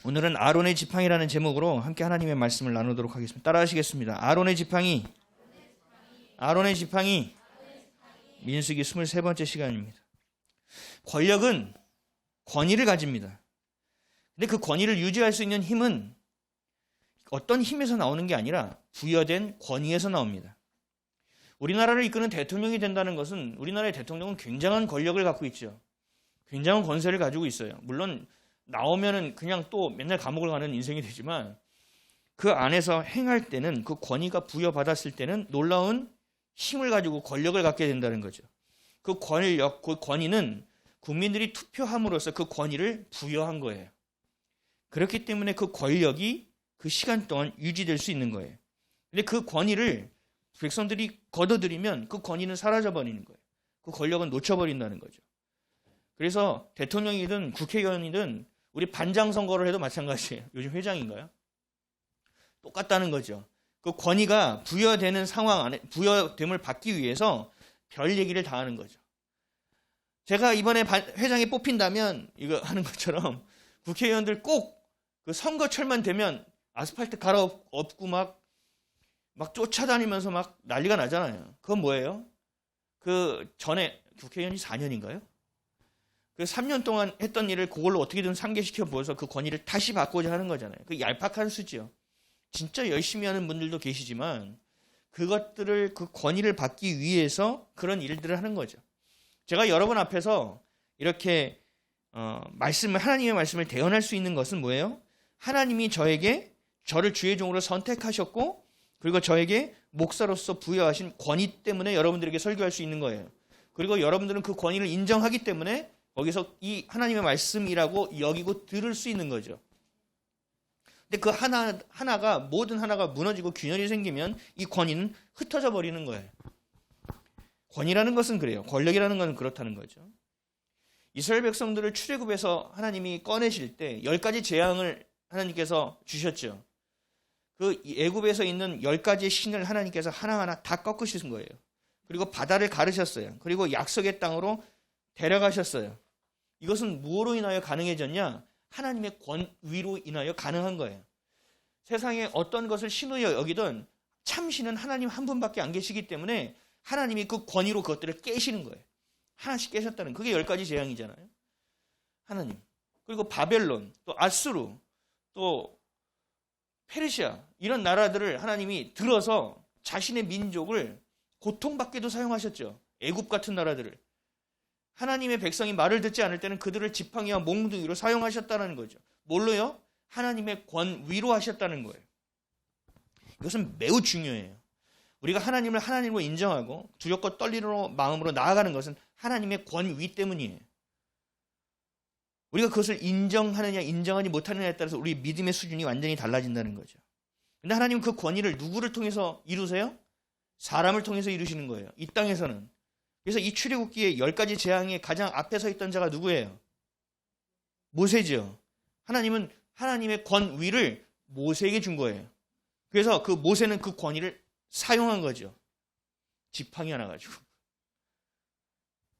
오늘은 아론의 지팡이라는 제목으로 함께 하나님의 말씀을 나누도록 하겠습니다. 따라하시겠습니다. 아론의 지팡이. 민수기 23번째 시간입니다. 권력은 권위를 가집니다. 근데 그 권위를 유지할 수 있는 힘은 어떤 힘에서 나오는 게 아니라 부여된 권위에서 나옵니다. 우리나라를 이끄는 대통령이 된다는 것은 우리나라의 대통령은 굉장한 권력을 갖고 있죠. 굉장한 권세를 가지고 있어요. 물론 나오면은 그냥 또 맨날 감옥을 가는 인생이 되지만 그 안에서 행할 때는 그 권위가 부여받았을 때는 놀라운 힘을 가지고 권력을 갖게 된다는 거죠. 그 권력, 그 권위는 국민들이 투표함으로써 그 권위를 부여한 거예요. 그렇기 때문에 그 권력이 그 시간 동안 유지될 수 있는 거예요. 근데 그 권위를 백성들이 걷어들이면 그 권위는 사라져버리는 거예요. 그 권력은 놓쳐버린다는 거죠. 그래서 대통령이든 국회의원이든 우리 반장 선거를 해도 마찬가지예요. 요즘 회장인가요? 똑같다는 거죠. 그 권위가 부여되는 상황 안에 부여됨을 받기 위해서 별 얘기를 다 하는 거죠. 제가 이번에 회장이 뽑힌다면 이거 하는 것처럼 국회의원들 꼭 그 선거철만 되면 아스팔트 갈아엎고 막 쫓아다니면서 막 난리가 나잖아요. 그건 뭐예요? 그 전에 국회의원이 4년인가요? 그 3년 동안 했던 일을 그걸로 어떻게든 상기시켜 보여서 그 권위를 다시 받고자 하는 거잖아요. 그 얄팍한 수지요. 진짜 열심히 하는 분들도 계시지만 그것들을 그 권위를 받기 위해서 그런 일들을 하는 거죠. 제가 여러분 앞에서 이렇게 하나님의 말씀을 대언할 수 있는 것은 뭐예요? 하나님이 저를 주의 종으로 선택하셨고 그리고 저에게 목사로서 부여하신 권위 때문에 여러분들에게 설교할 수 있는 거예요. 그리고 여러분들은 그 권위를 인정하기 때문에 거기서 이 하나님의 말씀이라고 여기고 들을 수 있는 거죠. 근데 그 모든 하나가 무너지고 균열이 생기면 이 권위는 흩어져 버리는 거예요. 권위라는 것은 그래요. 권력이라는 것은 그렇다는 거죠. 이스라엘 백성들을 출애굽에서 하나님이 꺼내실 때 10가지 재앙을 하나님께서 주셨죠. 그 애굽에서 있는 10가지의 신을 하나님께서 하나하나 다 꺾으신 거예요. 그리고 바다를 가르셨어요. 그리고 약속의 땅으로 데려가셨어요. 이것은 무엇으로 인하여 가능해졌냐? 하나님의 권위로 인하여 가능한 거예요. 세상에 어떤 것을 신으로 여기든 참신은 하나님 한 분밖에 안 계시기 때문에 하나님이 그 권위로 그것들을 깨시는 거예요. 하나씩 깨셨다는 그게 10가지 재앙이잖아요. 하나님. 그리고 바벨론, 또 아수르, 또 페르시아 이런 나라들을 하나님이 들어서 자신의 민족을 고통받게도 사용하셨죠. 애굽 같은 나라들을. 하나님의 백성이 말을 듣지 않을 때는 그들을 지팡이와 몽둥이로 사용하셨다는 거죠. 뭘로요? 하나님의 권위로 하셨다는 거예요. 이것은 매우 중요해요. 우리가 하나님을 하나님으로 인정하고 두렵고 떨리는 마음으로 나아가는 것은 하나님의 권위 때문이에요. 우리가 그것을 인정하느냐 인정하지 못하느냐에 따라서 우리 믿음의 수준이 완전히 달라진다는 거죠. 근데 하나님은 그 권위를 누구를 통해서 이루세요? 사람을 통해서 이루시는 거예요. 이 땅에서는. 그래서 이 출애굽기의 10가지 재앙의 가장 앞에 서 있던 자가 누구예요? 모세죠. 하나님은 하나님의 권위를 모세에게 준 거예요. 그래서 그 모세는 그 권위를 사용한 거죠. 지팡이 하나 가지고.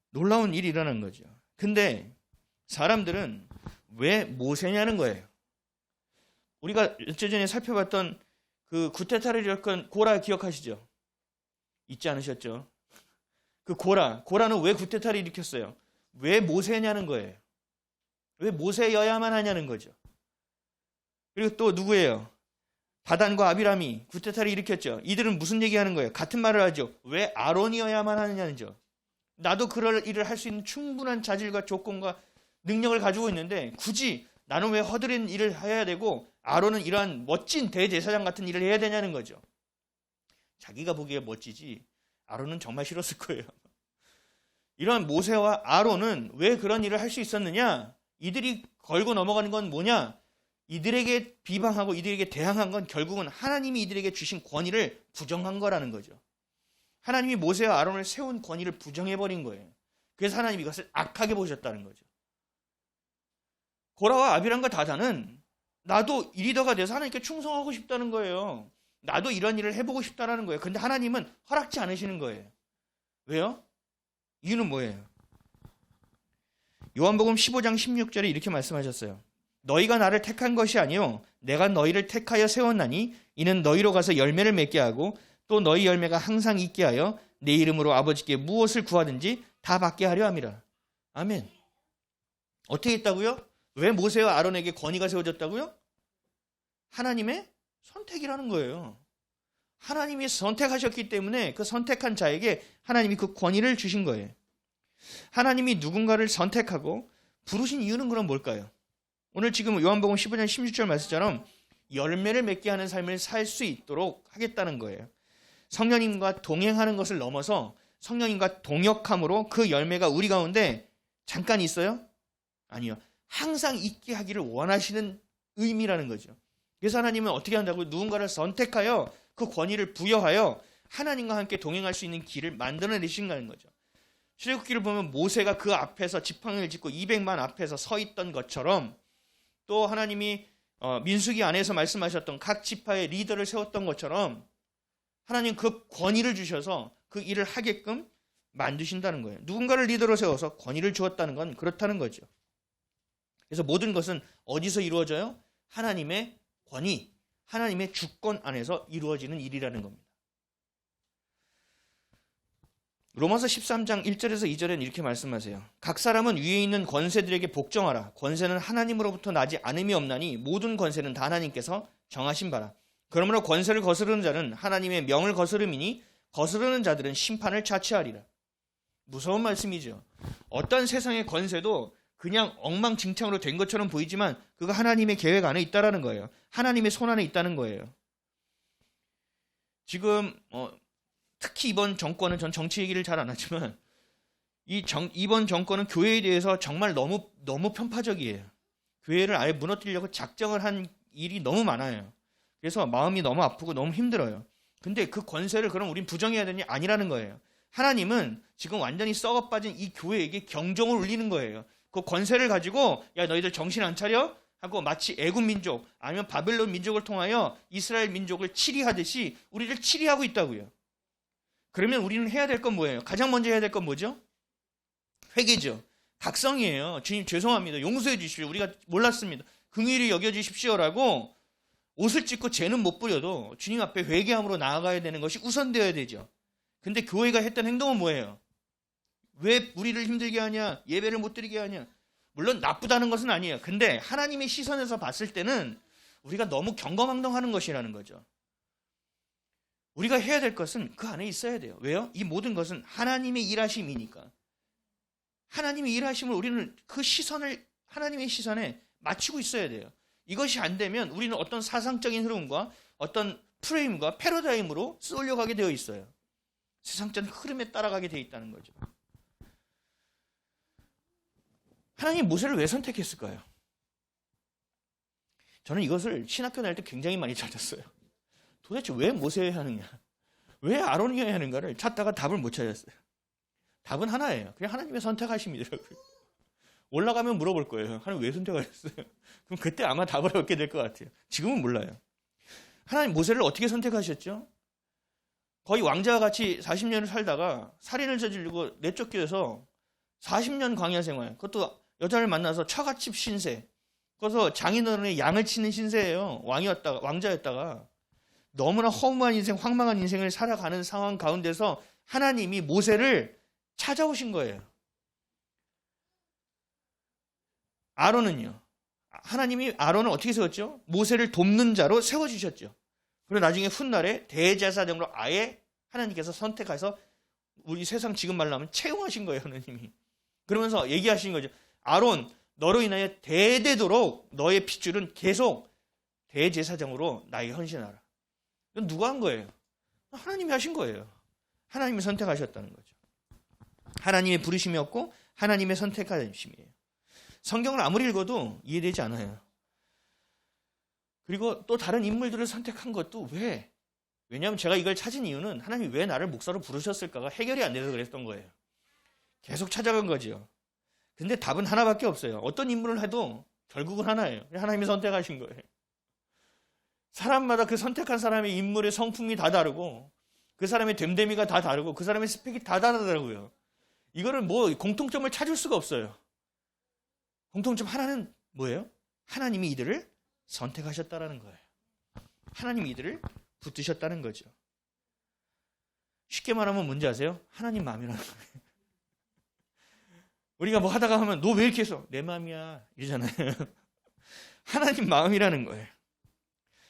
놀라운 일이 일어난 거죠. 근데 사람들은 왜 모세냐는 거예요. 우리가 며칠 전에 살펴봤던 그 구테타를 일으킨 고라 기억하시죠? 잊지 않으셨죠? 그 고라는 왜 구테타를 일으켰어요? 왜 모세냐는 거예요. 왜 모세여야만 하냐는 거죠. 그리고 또 누구예요? 다단과 아비람이 구테타를 일으켰죠. 이들은 무슨 얘기하는 거예요? 같은 말을 하죠. 왜 아론이어야만 하느냐는죠. 나도 그럴 일을 할 수 있는 충분한 자질과 조건과 능력을 가지고 있는데 굳이 나는 왜 허드렛 일을 해야 되고 아론은 이러한 멋진 대제사장 같은 일을 해야 되냐는 거죠. 자기가 보기에 멋지지 아론은 정말 싫었을 거예요. 이런 모세와 아론은 왜 그런 일을 할 수 있었느냐? 이들이 걸고 넘어가는 건 뭐냐? 이들에게 비방하고 이들에게 대항한 건 결국은 하나님이 이들에게 주신 권위를 부정한 거라는 거죠. 하나님이 모세와 아론을 세운 권위를 부정해버린 거예요. 그래서 하나님이 이것을 악하게 보셨다는 거죠. 고라와 아비람과 다단은 나도 리더가 돼서 하나님께 충성하고 싶다는 거예요. 나도 이런 일을 해보고 싶다는 거예요. 근데 하나님은 허락지 않으시는 거예요. 왜요? 이유는 뭐예요? 요한복음 15장 16절에 이렇게 말씀하셨어요. 너희가 나를 택한 것이 아니요 내가 너희를 택하여 세웠나니 이는 너희로 가서 열매를 맺게 하고 또 너희 열매가 항상 있게 하여 내 이름으로 아버지께 무엇을 구하든지 다 받게 하려 함이라. 아멘. 어떻게 했다고요? 왜 모세와 아론에게 권위가 세워졌다고요? 하나님의 선택이라는 거예요. 하나님이 선택하셨기 때문에 그 선택한 자에게 하나님이 그 권위를 주신 거예요. 하나님이 누군가를 선택하고 부르신 이유는 그럼 뭘까요? 오늘 지금 요한복음 15장 16절 말씀처럼 열매를 맺게 하는 삶을 살 수 있도록 하겠다는 거예요. 성령님과 동행하는 것을 넘어서 성령님과 동역함으로 그 열매가 우리 가운데 잠깐 있어요? 아니요. 항상 있게 하기를 원하시는 의미라는 거죠. 그래서 하나님은 어떻게 한다고요? 누군가를 선택하여 그 권위를 부여하여 하나님과 함께 동행할 수 있는 길을 만들어내신다는 거죠. 출애굽기를 보면 모세가 그 앞에서 지팡이를 짚고 200만 앞에서 서 있던 것처럼 또 하나님이 민수기 안에서 말씀하셨던 각 지파의 리더를 세웠던 것처럼 하나님 그 권위를 주셔서 그 일을 하게끔 만드신다는 거예요. 누군가를 리더로 세워서 권위를 주었다는 건 그렇다는 거죠. 그래서 모든 것은 어디서 이루어져요? 하나님의 권위, 하나님의 주권 안에서 이루어지는 일이라는 겁니다. 로마서 13장 1절에서 2절에는 이렇게 말씀하세요. 각 사람은 위에 있는 권세들에게 복종하라. 권세는 하나님으로부터 나지 않음이 없나니 모든 권세는 다 하나님께서 정하신 바라. 그러므로 권세를 거스르는 자는 하나님의 명을 거스름이니 거스르는 자들은 심판을 자취하리라. 무서운 말씀이죠. 어떤 세상의 권세도 그냥 엉망진창으로 된 것처럼 보이지만 그거 하나님의 계획 안에 있다라는 거예요. 하나님의 손 안에 있다는 거예요. 지금 특히 이번 정권은 전 정치 얘기를 잘 안 하지만 이번 정권은 교회에 대해서 정말 너무 편파적이에요. 교회를 아예 무너뜨리려고 작정을 한 일이 너무 많아요. 그래서 마음이 너무 아프고 너무 힘들어요. 근데 그 권세를 그럼 우린 부정해야 되니? 아니라는 거예요. 하나님은 지금 완전히 썩어 빠진 이 교회에게 경종을 울리는 거예요. 그 권세를 가지고 야 너희들 정신 안 차려? 하고 마치 애굽 민족 아니면 바벨론 민족을 통하여 이스라엘 민족을 치리하듯이 우리를 치리하고 있다고요. 그러면 우리는 해야 될 건 뭐예요? 가장 먼저 해야 될 건 뭐죠? 회개죠. 각성이에요. 주님 죄송합니다. 용서해 주십시오. 우리가 몰랐습니다. 긍휼히 여겨주십시오라고 옷을 찢고 죄는 못 부려도 주님 앞에 회개함으로 나아가야 되는 것이 우선되어야 되죠. 근데 교회가 했던 행동은 뭐예요? 왜 우리를 힘들게 하냐? 예배를 못 드리게 하냐? 물론 나쁘다는 것은 아니에요. 근데 하나님의 시선에서 봤을 때는 우리가 너무 경거망동하는 것이라는 거죠. 우리가 해야 될 것은 그 안에 있어야 돼요. 왜요? 이 모든 것은 하나님의 일하심이니까. 하나님의 일하심을 우리는 그 시선을 하나님의 시선에 맞추고 있어야 돼요. 이것이 안 되면 우리는 어떤 사상적인 흐름과 어떤 프레임과 패러다임으로 쏠려가게 되어 있어요. 세상적인 흐름에 따라가게 되어 있다는 거죠. 하나님 모세를 왜 선택했을까요? 저는 이것을 신학교 다닐 때 굉장히 많이 찾았어요. 도대체 왜 모세여야 하느냐? 왜 아론이어야 하는가를 찾다가 답을 못 찾았어요. 답은 하나예요. 그냥 하나님의 선택하심이더라고요. 올라가면 물어볼 거예요. 하나님 왜 선택하셨어요? 그럼 그때 아마 답을 얻게 될 것 같아요. 지금은 몰라요. 하나님 모세를 어떻게 선택하셨죠? 거의 왕자와 같이 40년을 살다가 살인을 저지르고 내쫓겨서 40년 광야 생활, 그것도 여자를 만나서 처갓집 신세, 그래서 장인어른의 양을 치는 신세예요. 왕자였다가 너무나 허무한 인생, 황망한 인생을 살아가는 상황 가운데서 하나님이 모세를 찾아오신 거예요. 아론은요. 하나님이 아론을 어떻게 세웠죠? 모세를 돕는 자로 세워주셨죠. 그리고 나중에 훗날에 대제사장으로 아예 하나님께서 선택해서 우리 세상 지금 말로 하면 채용하신 거예요. 하나님이. 그러면서 얘기하신 거죠. 아론, 너로 인하여 대대도록 너의 핏줄은 계속 대제사장으로 나에게 헌신하라. 이건 누가 한 거예요? 하나님이 하신 거예요. 하나님이 선택하셨다는 거죠. 하나님의 부르심이었고 하나님의 선택하심이에요. 성경을 아무리 읽어도 이해되지 않아요. 그리고 또 다른 인물들을 선택한 것도 왜? 왜냐하면 제가 이걸 찾은 이유는 하나님이 왜 나를 목사로 부르셨을까가 해결이 안 돼서 그랬던 거예요. 계속 찾아간 거죠. 근데 답은 하나밖에 없어요. 어떤 인물을 해도 결국은 하나예요. 하나님이 선택하신 거예요. 사람마다 그 선택한 사람의 인물의 성품이 다 다르고 그 사람의 됨됨이가 다 다르고 그 사람의 스펙이 다 다르더라고요. 이거를 뭐 공통점을 찾을 수가 없어요. 공통점 하나는 뭐예요? 하나님이 이들을 선택하셨다라는 거예요. 하나님이 이들을 붙드셨다는 거죠. 쉽게 말하면 뭔지 아세요? 하나님 마음이라는 거예요. 우리가 뭐 하다가 하면 너 왜 이렇게 했어? 내 마음이야 이러잖아요. 하나님 마음이라는 거예요.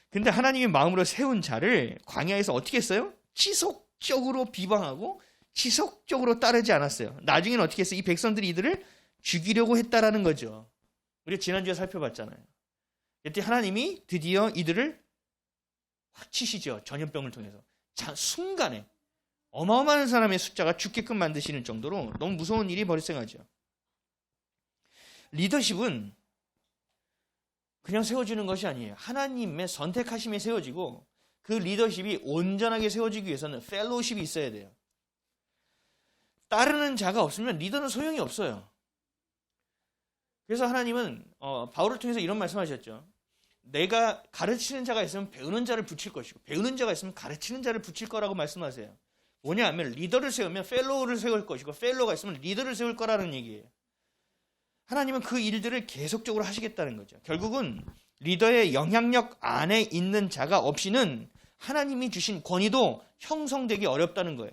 근데 하나님의 마음으로 세운 자를 광야에서 어떻게 했어요? 지속적으로 비방하고 지속적으로 따르지 않았어요. 나중에는 어떻게 했어요? 이 백성들이 이들을 죽이려고 했다라는 거죠. 우리가 지난주에 살펴봤잖아요. 이때 하나님이 드디어 이들을 확 치시죠. 전염병을 통해서. 순간에 어마어마한 사람의 숫자가 죽게끔 만드시는 정도로 너무 무서운 일이 발생하죠. 리더십은 그냥 세워지는 것이 아니에요. 하나님의 선택하심에 세워지고 그 리더십이 온전하게 세워지기 위해서는 펠로우십이 있어야 돼요. 따르는 자가 없으면 리더는 소용이 없어요. 그래서 하나님은 바울을 통해서 이런 말씀하셨죠. 내가 가르치는 자가 있으면 배우는 자를 붙일 것이고 배우는 자가 있으면 가르치는 자를 붙일 거라고 말씀하세요. 뭐냐 하면 리더를 세우면 펠로우를 세울 것이고 펠로우가 있으면 리더를 세울 거라는 얘기예요. 하나님은 그 일들을 계속적으로 하시겠다는 거죠. 결국은 리더의 영향력 안에 있는 자가 없이는 하나님이 주신 권위도 형성되기 어렵다는 거예요.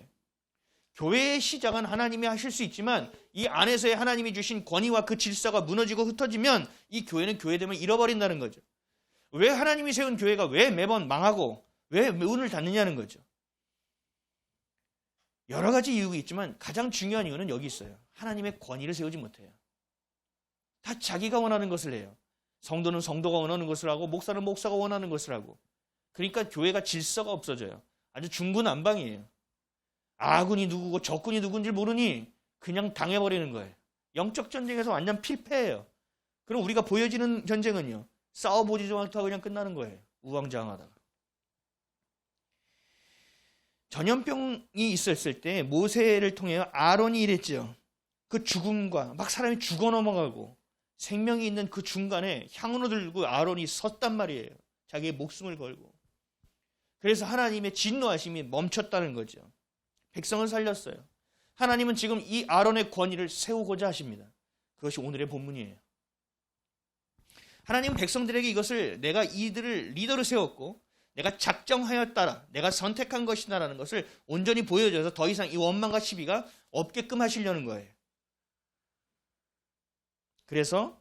교회의 시작은 하나님이 하실 수 있지만 이 안에서의 하나님이 주신 권위와 그 질서가 무너지고 흩어지면 이 교회는 교회됨을 잃어버린다는 거죠. 왜 하나님이 세운 교회가 왜 매번 망하고 왜 문을 닫느냐는 거죠. 여러 가지 이유가 있지만 가장 중요한 이유는 여기 있어요. 하나님의 권위를 세우지 못해요. 다 자기가 원하는 것을 해요. 성도는 성도가 원하는 것을 하고 목사는 목사가 원하는 것을 하고. 그러니까 교회가 질서가 없어져요. 아주 중구난방이에요. 아군이 누구고 적군이 누군지 모르니 그냥 당해버리는 거예요. 영적 전쟁에서 완전 필패예요. 그럼 우리가 보여지는 전쟁은요. 싸워보지도 못하고 그냥 끝나는 거예요. 우왕좌왕하다가. 전염병이 있었을 때 모세를 통해 아론이 이랬죠. 그 죽음과 막 사람이 죽어 넘어가고 생명이 있는 그 중간에 향으로 들고 아론이 섰단 말이에요. 자기의 목숨을 걸고. 그래서 하나님의 진노하심이 멈췄다는 거죠. 백성을 살렸어요. 하나님은 지금 이 아론의 권위를 세우고자 하십니다. 그것이 오늘의 본문이에요. 하나님은 백성들에게 이것을 내가 이들을 리더로 세웠고 내가 작정하였다라 내가 선택한 것이다라는 것을 온전히 보여줘서 더 이상 이 원망과 시비가 없게끔 하시려는 거예요. 그래서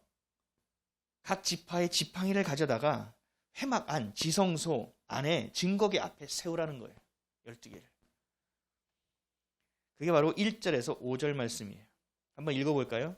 각 지파의 지팡이를 가져다가 회막 안, 지성소 안에 증거계 앞에 세우라는 거예요. 12개를. 그게 바로 1절에서 5절 말씀이에요. 한번 읽어볼까요?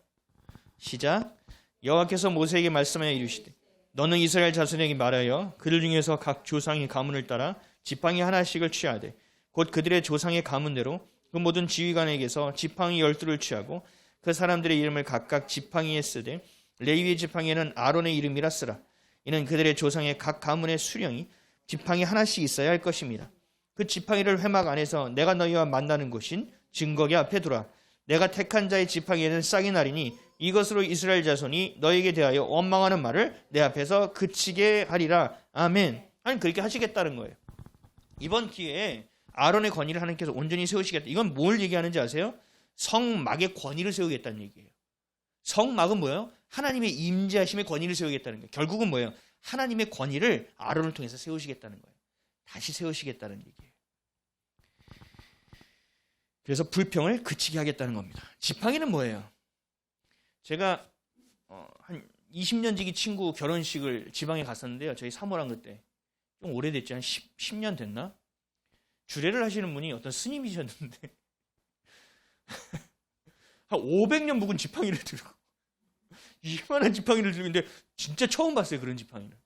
시작. 여호와께서 모세에게 말씀하여 이르시되 너는 이스라엘 자손에게 말하여 그들 중에서 각 조상의 가문을 따라 지팡이 하나씩을 취하되 곧 그들의 조상의 가문대로 그 모든 지휘관에게서 지팡이 12를 취하고 그 사람들의 이름을 각각 지팡이에 쓰되 레위의 지팡이에는 아론의 이름이라 쓰라. 이는 그들의 조상의 각 가문의 수령이 지팡이 하나씩 있어야 할 것입니다. 그 지팡이를 회막 안에서 내가 너희와 만나는 곳인 증거계 앞에 두라. 내가 택한 자의 지팡이에는 싹이 나리니 이것으로 이스라엘 자손이 너에게 대하여 원망하는 말을 내 앞에서 그치게 하리라. 아멘. 아니 그렇게 하시겠다는 거예요. 이번 기회에 아론의 권위를 하나님께서 온전히 세우시겠다. 이건 뭘 얘기하는지 아세요? 성막의 권위를 세우겠다는 얘기예요. 성막은 뭐예요? 하나님의 임재하심의 권위를 세우겠다는 거예요. 결국은 뭐예요? 하나님의 권위를 아론을 통해서 세우시겠다는 거예요. 다시 세우시겠다는 얘기예요. 그래서 불평을 그치게 하겠다는 겁니다. 지팡이는 뭐예요? 제가 한 20년 지기 친구 결혼식을 지방에 갔었는데요. 저희 사모랑 그때 좀 오래됐지, 한 10년 됐나? 주례를 하시는 분이 어떤 스님이셨는데 한 500년 묵은 지팡이를 들고 이만한 지팡이를 들고 있는데 진짜 처음 봤어요. 그런 지팡이를.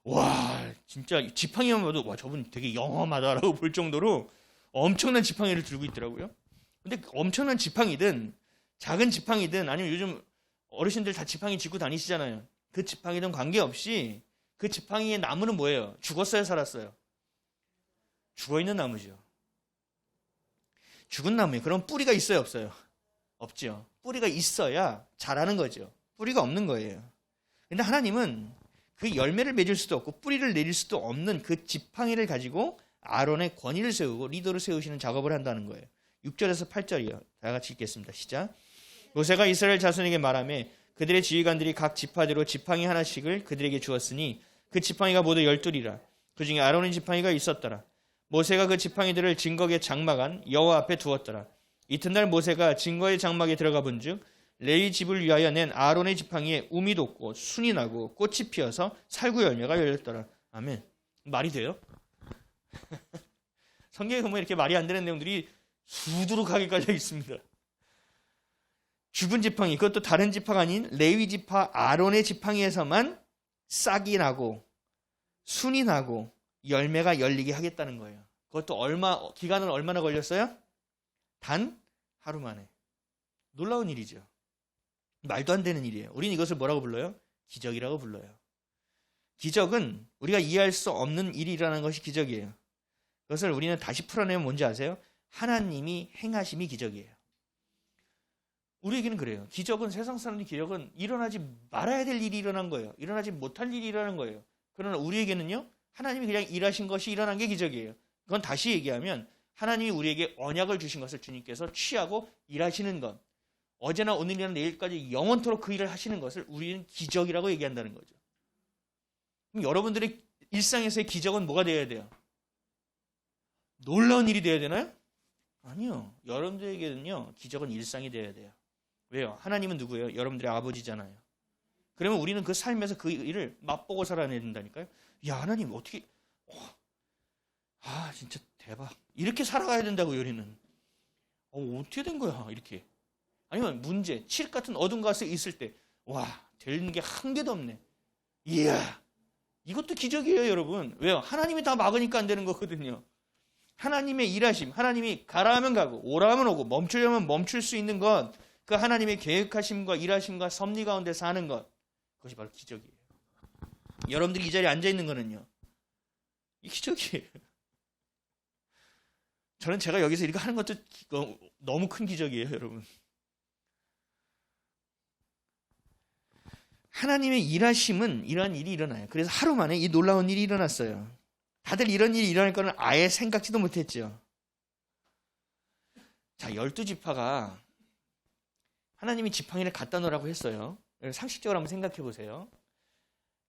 와, 진짜 지팡이만 봐도 와, 저분 되게 영험하다라고 볼 정도로 엄청난 지팡이를 들고 있더라고요. 근데 엄청난 지팡이든 작은 지팡이든 아니면 요즘 어르신들 다 지팡이 짚고 다니시잖아요. 그 지팡이든 관계없이 그 지팡이의 나무는 뭐예요? 죽었어요, 살았어요? 죽어있는 나무죠. 죽은 나무에 그럼 뿌리가 있어요, 없어요? 없죠. 뿌리가 있어야 자라는 거죠. 뿌리가 없는 거예요. 근데 하나님은 그 열매를 맺을 수도 없고 뿌리를 내릴 수도 없는 그 지팡이를 가지고 아론의 권위를 세우고 리더를 세우시는 작업을 한다는 거예요. 6절에서 8절이요. 다 같이 읽겠습니다. 시작. 모세가 이스라엘 자손에게 말하며 그들의 지휘관들이 각 지파대로 지팡이 하나씩을 그들에게 주었으니 그 지팡이가 모두 12이라. 그 중에 아론의 지팡이가 있었더라. 모세가 그 지팡이들을 증거의 장막 여호와 앞에 두었더라. 이튿날 모세가 증거의 장막에 들어가 본즉 레위 집을 위하여 낸 아론의 지팡이에 움이 돋고 순이 나고 꽃이 피어서 살구 열매가 열렸더라. 아멘. 말이 돼요? 성경에 보면 이렇게 말이 안 되는 내용들이 수두룩하게 깔려 있습니다. 죽은 지팡이, 그것도 다른 지파가 아닌 레위 지파 아론의 지팡이에서만 싹이 나고 순이 나고 열매가 열리게 하겠다는 거예요. 그것도 기간은 얼마나 걸렸어요? 단 하루 만에. 놀라운 일이죠. 말도 안 되는 일이에요. 우리는 이것을 뭐라고 불러요? 기적이라고 불러요. 기적은 우리가 이해할 수 없는 일이 일어나는 것이 기적이에요. 그것을 우리는 다시 풀어내면 뭔지 아세요? 하나님이 행하심이 기적이에요. 우리에게는 그래요. 기적은, 세상 사람들이 기적은 일어나지 말아야 될 일이 일어난 거예요. 일어나지 못할 일이 일어난 거예요. 그러나 우리에게는요, 하나님이 그냥 일하신 것이 일어난 게 기적이에요. 그건 다시 얘기하면 하나님이 우리에게 언약을 주신 것을 주님께서 취하고 일하시는 것, 어제나 오늘이나 내일까지 영원토록 그 일을 하시는 것을 우리는 기적이라고 얘기한다는 거죠. 그럼 여러분들의 일상에서의 기적은 뭐가 되어야 돼요? 놀라운 일이 되어야 되나요? 아니요. 여러분들에게는요, 기적은 일상이 되어야 돼요. 왜요? 하나님은 누구예요? 여러분들의 아버지잖아요. 그러면 우리는 그 삶에서 그 일을 맛보고 살아야 된다니까요. 야, 하나님 어떻게, 진짜 대박. 이렇게 살아가야 된다고요, 우리는. 어떻게 된 거야, 이렇게. 아니면 문제, 칠흑 같은 어둠 가운데 있을 때, 되는 게 한 개도 없네. 이야, 이것도 기적이에요, 여러분. 왜요? 하나님이 다 막으니까 안 되는 거거든요. 하나님의 일하심, 하나님이 가라 하면 가고 오라 하면 오고 멈추려면 멈출 수 있는 것, 그 하나님의 계획하심과 일하심과 섭리 가운데 사는 것, 그것이 바로 기적이에요. 여러분들이 이 자리에 앉아있는 거는요, 이 기적이에요. 저는 제가 여기서 이렇게 하는 것도 너무 큰 기적이에요, 여러분. 하나님의 일하심은 이러한 일이 일어나요. 그래서 하루 만에 이 놀라운 일이 일어났어요. 다들 이런 일이 일어날 거는 아예 생각지도 못했죠. 자, 12지파가 하나님이 지팡이를 갖다 놓으라고 했어요. 상식적으로 한번 생각해 보세요.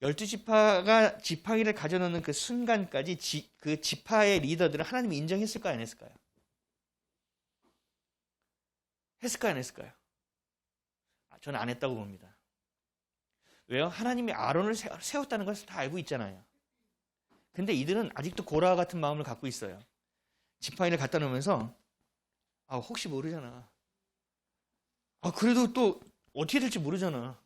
12지파가 지팡이를 가져놓는 그 순간까지 그 지파의 리더들은 하나님이 인정했을까요? 안 했을까요? 했을까요? 안 했을까요? 저는 안 했다고 봅니다. 왜요? 하나님이 아론을 세웠다는 것을 다 알고 있잖아요. 근데 이들은 아직도 고라와 같은 마음을 갖고 있어요. 지팡이를 갖다 놓으면서 혹시 모르잖아. 그래도 또 어떻게 될지 모르잖아.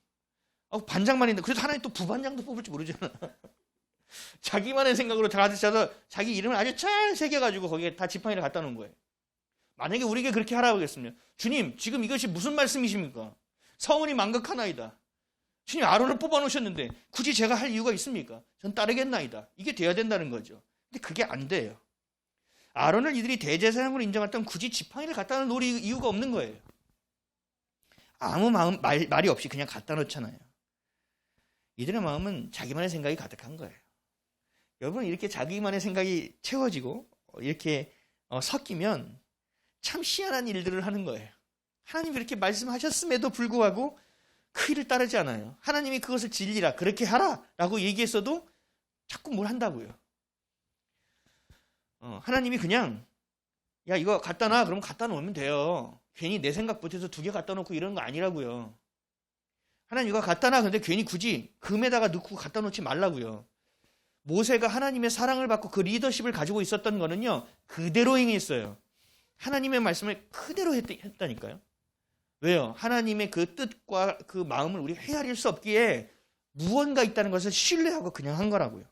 반장만 있는데 그래도 하나님 또 부반장도 뽑을지 모르잖아. 자기만의 생각으로 다 가르쳐서 자기 이름을 아주 잘 새겨가지고 거기에 다 지팡이를 갖다 놓은 거예요. 만약에 우리에게 그렇게 하라고 했으면, 주님 지금 이것이 무슨 말씀이십니까? 성은이 망극하나이다. 주님 아론을 뽑아놓으셨는데 굳이 제가 할 이유가 있습니까? 전 따르겠나이다. 이게 돼야 된다는 거죠. 근데 그게 안 돼요. 아론을 이들이 대제사장으로 인정했다면 굳이 지팡이를 갖다 놓을 이유가 없는 거예요. 아무 말이 없이 그냥 갖다 놓잖아요. 이들의 마음은 자기만의 생각이 가득한 거예요. 여러분, 이렇게 자기만의 생각이 채워지고 이렇게 섞이면 참 희한한 일들을 하는 거예요. 하나님이 그렇게 말씀하셨음에도 불구하고 그 일을 따르지 않아요. 하나님이 그것을 진리라, 그렇게 하라 라고 얘기했어도 자꾸 뭘 한다고요. 하나님이 그냥 야, 이거 갖다 놔. 그럼 갖다 놓으면 돼요. 괜히 내 생각 못해서 2개 갖다 놓고 이런 거 아니라고요. 하나님 이거 갖다 놔. 근데 괜히 굳이 금에다가 넣고 갖다 놓지 말라고요. 모세가 하나님의 사랑을 받고 그 리더십을 가지고 있었던 거는요, 그대로 행했어요. 하나님의 말씀을 그대로 했다니까요. 왜요? 하나님의 그 뜻과 그 마음을 우리가 헤아릴 수 없기에 무언가 있다는 것을 신뢰하고 그냥 한 거라고요.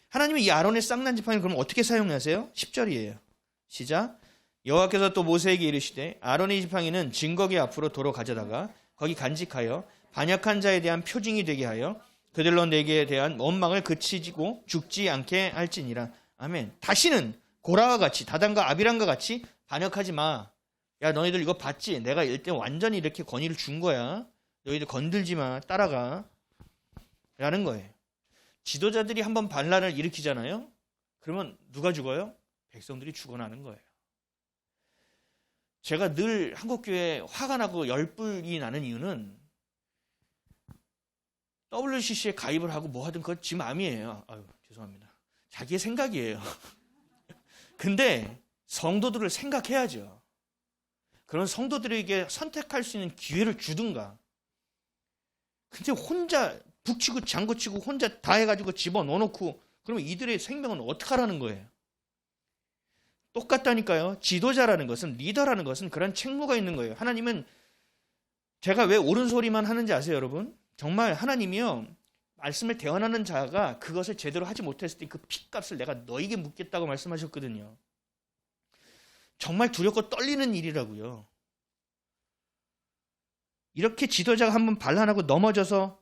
하나님이 이 아론의 쌍난 지팡이를 그럼 어떻게 사용하세요? 10절이에요. 시작. 여호와께서 또 모세에게 이르시되 아론의 지팡이는 증거궤 앞으로 도로 가져다가 거기 간직하여 반역한 자에 대한 표징이 되게 하여 그들로 내게 대한 원망을 그치고 죽지 않게 할지니라. 아멘. 다시는 고라와 같이 다단과 아비람과 같이 반역하지 마. 야, 너희들 이거 봤지? 내가 일단 완전히 이렇게 권위를 준 거야. 너희들 건들지 마. 따라가. 라는 거예요. 지도자들이 한번 반란을 일으키잖아요. 그러면 누가 죽어요? 백성들이 죽어나는 거예요. 제가 늘 한국교회에 화가 나고 열불이 나는 이유는 WCC에 가입을 하고 뭐 하든 그건 지 마음이에요. 아유, 죄송합니다. 자기의 생각이에요. 근데 성도들을 생각해야죠. 그런 성도들에게 선택할 수 있는 기회를 주든가. 근데 혼자 북치고 장구치고 혼자 다 해가지고 집어넣어놓고 그러면 이들의 생명은 어떻게 하라는 거예요? 똑같다니까요. 지도자라는 것은, 리더라는 것은 그런 책무가 있는 거예요. 하나님은, 제가 왜 옳은 소리만 하는지 아세요, 여러분? 정말 하나님이요, 말씀을 대언하는 자가 그것을 제대로 하지 못했을 때 그 핏값을 내가 너에게 묻겠다고 말씀하셨거든요. 정말 두렵고 떨리는 일이라고요. 이렇게 지도자가 한번 반란하고 넘어져서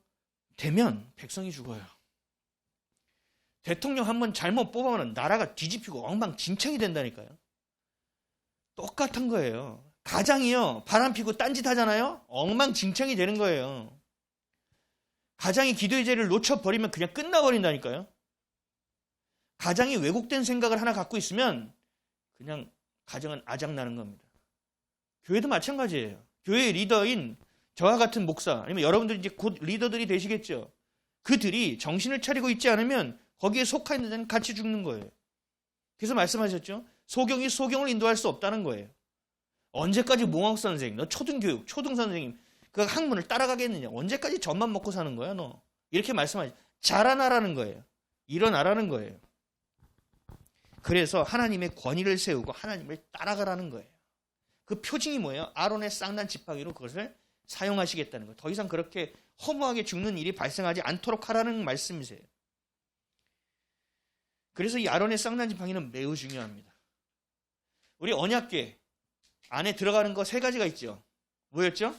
되면 백성이 죽어요. 대통령 한번 잘못 뽑아면 나라가 뒤집히고 엉망진창이 된다니까요. 똑같은 거예요. 가장이요, 바람피고 딴짓 하잖아요. 엉망진창이 되는 거예요. 가장이 기도의 제를 놓쳐버리면 그냥 끝나버린다니까요. 가장이 왜곡된 생각을 하나 갖고 있으면 그냥 가정은 아작나는 겁니다. 교회도 마찬가지예요. 교회의 리더인 저와 같은 목사, 아니면 여러분들 이제 곧 리더들이 되시겠죠. 그들이 정신을 차리고 있지 않으면 거기에 속하 있는 자는 같이 죽는 거예요. 그래서 말씀하셨죠. 소경이 소경을 인도할 수 없다는 거예요. 언제까지 몽학사 선생님, 너 초등교육, 초등선생님 그 학문을 따라가겠느냐. 언제까지 젖만 먹고 사는 거야 너. 이렇게 말씀하죠. 자라나라는 거예요. 일어나라는 거예요. 그래서 하나님의 권위를 세우고 하나님을 따라가라는 거예요. 그 표징이 뭐예요? 아론의 쌍난 지팡이로 그것을 사용하시겠다는 거예요. 더 이상 그렇게 허무하게 죽는 일이 발생하지 않도록 하라는 말씀이세요. 그래서 이 아론의 쌍난 지팡이는 매우 중요합니다. 우리 언약궤 안에 들어가는 거 세 가지가 있죠. 뭐였죠?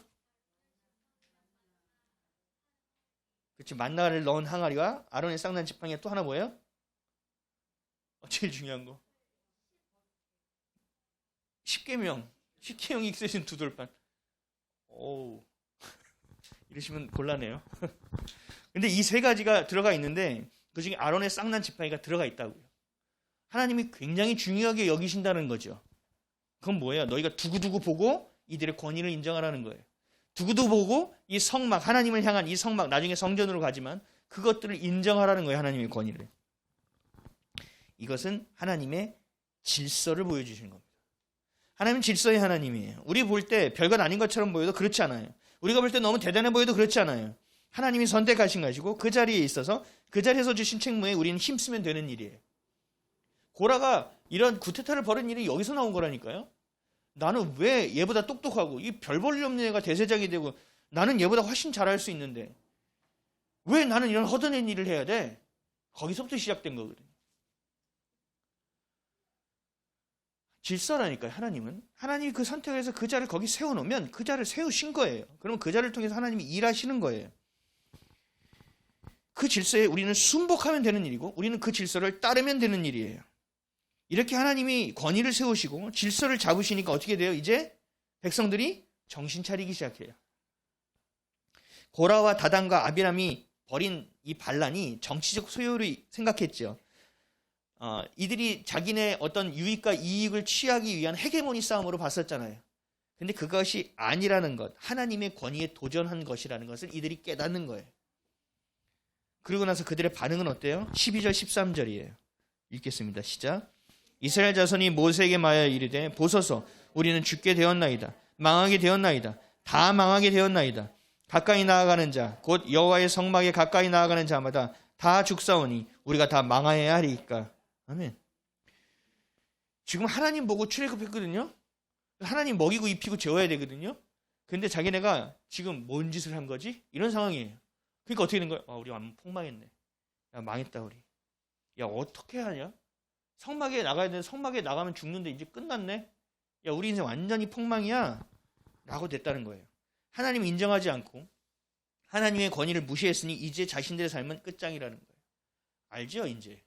그렇지, 만나를 넣은 항아리와 아론의 쌍난 지팡이가 또 하나 뭐예요? 제일 중요한 거. 십계명이 쓰신 두 돌판. 오우, 이러시면 곤란해요. 근데 이 세 가지가 들어가 있는데 그 중에 아론의 쌍난 지팡이가 들어가 있다고요. 하나님이 굉장히 중요하게 여기신다는 거죠. 그건 뭐예요? 너희가 두고두고 보고 이들의 권위를 인정하라는 거예요. 두고두고 보고 이 성막, 하나님을 향한 이 성막, 나중에 성전으로 가지만 그것들을 인정하라는 거예요. 하나님의 권위를. 이것은 하나님의 질서를 보여주시는 겁니다. 하나님은 질서의 하나님이에요. 우리 볼 때 별것 아닌 것처럼 보여도 그렇지 않아요. 우리가 볼 때 너무 대단해 보여도 그렇지 않아요. 하나님이 선택하신 것이고 그 자리에 있어서 그 자리에서 주신 책무에 우리는 힘쓰면 되는 일이에요. 고라가 이런 구테타를 벌인 일이 여기서 나온 거라니까요. 나는 왜 얘보다 똑똑하고 이 별 볼 일 없는 애가 대제장이 되고 나는 얘보다 훨씬 잘할 수 있는데 왜 나는 이런 허드렛 일을 해야 돼? 거기서부터 시작된 거거든요. 질서라니까요. 하나님이 그 선택을 해서 그 자를 거기 세워놓으면 그 자를 세우신 거예요. 그러면 그 자를 통해서 하나님이 일하시는 거예요. 그 질서에 우리는 순복하면 되는 일이고 우리는 그 질서를 따르면 되는 일이에요. 이렇게 하나님이 권위를 세우시고 질서를 잡으시니까 어떻게 돼요? 이제 백성들이 정신 차리기 시작해요. 고라와 다단과 아비람이 벌인 이 반란이 정치적 소요를 생각했죠. 이들이 자기네 어떤 유익과 이익을 취하기 위한 헤게모니 싸움으로 봤었잖아요. 근데 그것이 아니라는 것, 하나님의 권위에 도전한 것이라는 것을 이들이 깨닫는 거예요. 그러고 나서 그들의 반응은 어때요? 12절 13절이에요. 읽겠습니다. 시작. 이스라엘 자손이 모세에게 말하여 이르되 보소서 우리는 죽게 되었나이다. 망하게 되었나이다. 다 망하게 되었나이다. 가까이 나아가는 자 곧 여호와의 성막에 가까이 나아가는 자마다 다 죽사오니 우리가 다 망하여야 하리이까. 아멘. 지금 하나님 보고 출애굽했거든요. 하나님 먹이고 입히고 재워야 되거든요. 근데 자기네가 지금 뭔 짓을 한 거지? 이런 상황이에요. 그러니까 어떻게 된 거야? 우리 완전 폭망했네. 야, 망했다 우리. 야, 어떻게 하냐? 성막에 나가야 되는데 성막에 나가면 죽는데 이제 끝났네. 야, 우리 인생 완전히 폭망이야. 라고 됐다는 거예요. 하나님 인정하지 않고 하나님의 권위를 무시했으니 이제 자신들의 삶은 끝장이라는 거예요. 알죠, 이제.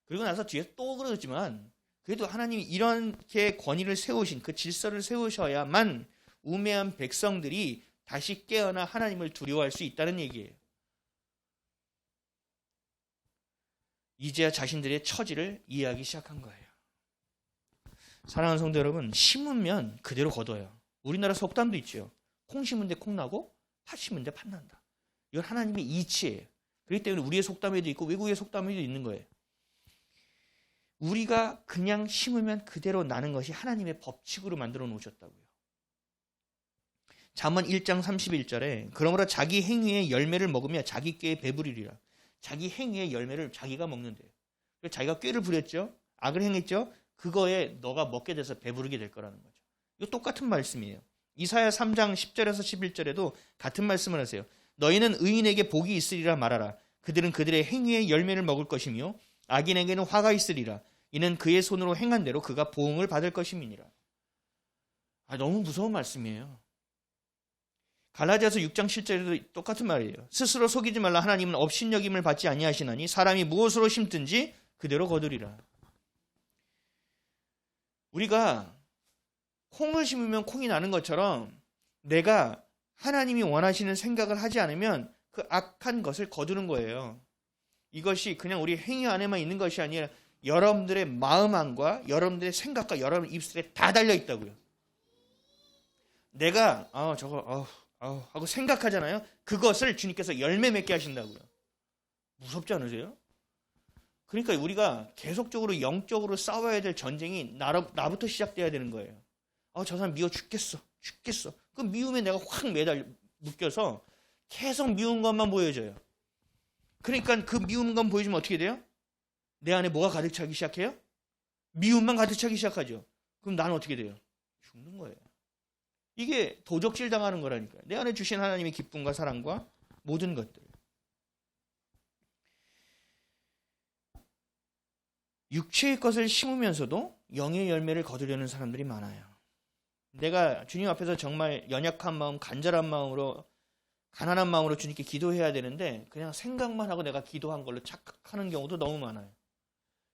그리고 나서 뒤에 또 그러지만 그래도 하나님이 이렇게 권위를 세우신 그 질서를 세우셔야만 우매한 백성들이 다시 깨어나 하나님을 두려워할 수 있다는 얘기예요. 이제야 자신들의 처지를 이해하기 시작한 거예요. 사랑하는 성도 여러분, 심으면 그대로 거둬요. 우리나라 속담도 있죠. 콩 심은 데 콩 나고 팥 심은 데 팥 난다. 이건 하나님의 이치예요. 그렇기 때문에 우리의 속담에도 있고 외국의 속담에도 있는 거예요. 우리가 그냥 심으면 그대로 나는 것이 하나님의 법칙으로 만들어 놓으셨다고요. 잠언 1장 31절에 그러므로 자기 행위의 열매를 먹으며 자기 꾀에 배부리리라. 자기 행위의 열매를 자기가 먹는데요. 자기가 꾀를 부렸죠. 악을 행했죠. 그거에 너가 먹게 돼서 배부르게 될 거라는 거죠. 이거 똑같은 말씀이에요. 이사야 3장 10절에서 11절에도 같은 말씀을 하세요. 너희는 의인에게 복이 있으리라 말하라. 그들은 그들의 행위의 열매를 먹을 것이며 악인에게는 화가 있으리라. 이는 그의 손으로 행한 대로 그가 보응을 받을 것임이니라. 너무 무서운 말씀이에요. 갈라디아서 6장 7절에도 똑같은 말이에요. 스스로 속이지 말라. 하나님은 업신여김을 받지 아니하시나니 사람이 무엇으로 심든지 그대로 거두리라. 우리가 콩을 심으면 콩이 나는 것처럼 내가 하나님이 원하시는 생각을 하지 않으면 그 악한 것을 거두는 거예요. 이것이 그냥 우리 행위 안에만 있는 것이 아니라 여러분들의 마음 안과 여러분들의 생각과 여러분 입술에 다 달려 있다고요. 내가 저거 하고 생각하잖아요. 그것을 주님께서 열매 맺게 하신다고요. 무섭지 않으세요? 그러니까 우리가 계속적으로 영적으로 싸워야 될 전쟁이 나부터 시작돼야 되는 거예요. 저 사람 미워 죽겠어. 그 미움에 내가 확 묶여서 계속 미운 것만 보여줘요. 그러니까 그 미운 것 보여주면 어떻게 돼요? 내 안에 뭐가 가득 차기 시작해요? 미움만 가득 차기 시작하죠. 그럼 나는 어떻게 돼요? 죽는 거예요. 이게 도적질 당하는 거라니까요. 내 안에 주신 하나님의 기쁨과 사랑과 모든 것들. 육체의 것을 심으면서도 영의 열매를 거두려는 사람들이 많아요. 내가 주님 앞에서 정말 연약한 마음, 간절한 마음으로, 가난한 마음으로 주님께 기도해야 되는데 그냥 생각만 하고 내가 기도한 걸로 착각하는 경우도 너무 많아요.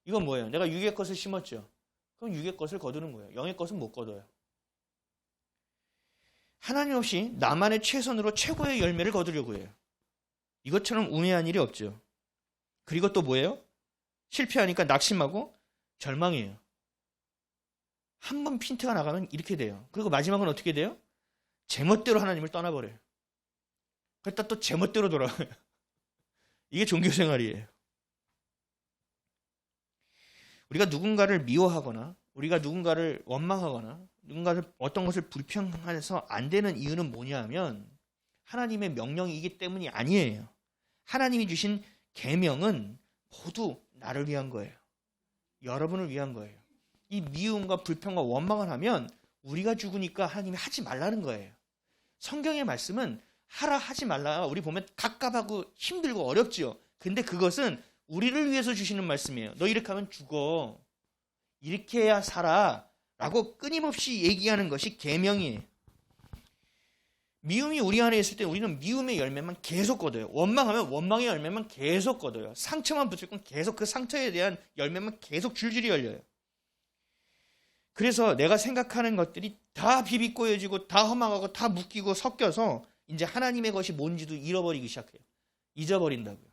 이건 뭐예요? 내가 육의 것을 심었죠. 그럼 육의 것을 거두는 거예요. 영의 것은 못 거둬요. 하나님 없이 나만의 최선으로 최고의 열매를 거두려고 해요. 이것처럼 우매한 일이 없죠. 그리고 또 뭐예요? 실패하니까 낙심하고 절망이에요. 한 번 핀트가 나가면 이렇게 돼요. 그리고 마지막은 어떻게 돼요? 제멋대로 하나님을 떠나버려요. 그랬다 또 제멋대로 돌아가요. 이게 종교생활이에요. 우리가 누군가를 미워하거나 우리가 누군가를 원망하거나 누군가를 어떤 것을 불평해서 안 되는 이유는 뭐냐 하면 하나님의 명령이기 때문이 아니에요. 하나님이 주신 계명은 모두 나를 위한 거예요. 여러분을 위한 거예요. 이 미움과 불평과 원망을 하면 우리가 죽으니까 하나님이 하지 말라는 거예요. 성경의 말씀은 하라 하지 말라. 우리 보면 갑갑하고 힘들고 어렵지요. 근데 그것은 우리를 위해서 주시는 말씀이에요. 너 이렇게 하면 죽어. 이렇게 해야 살아. 라고 끊임없이 얘기하는 것이 계명이에요. 미움이 우리 안에 있을 때 우리는 미움의 열매만 계속 거둬요. 원망하면 원망의 열매만 계속 거둬요. 상처만 붙일 건 계속 그 상처에 대한 열매만 계속 줄줄이 열려요. 그래서 내가 생각하는 것들이 다 비비꼬여지고 다 험악하고 다 묶이고 섞여서 이제 하나님의 것이 뭔지도 잃어버리기 시작해요. 잊어버린다고요.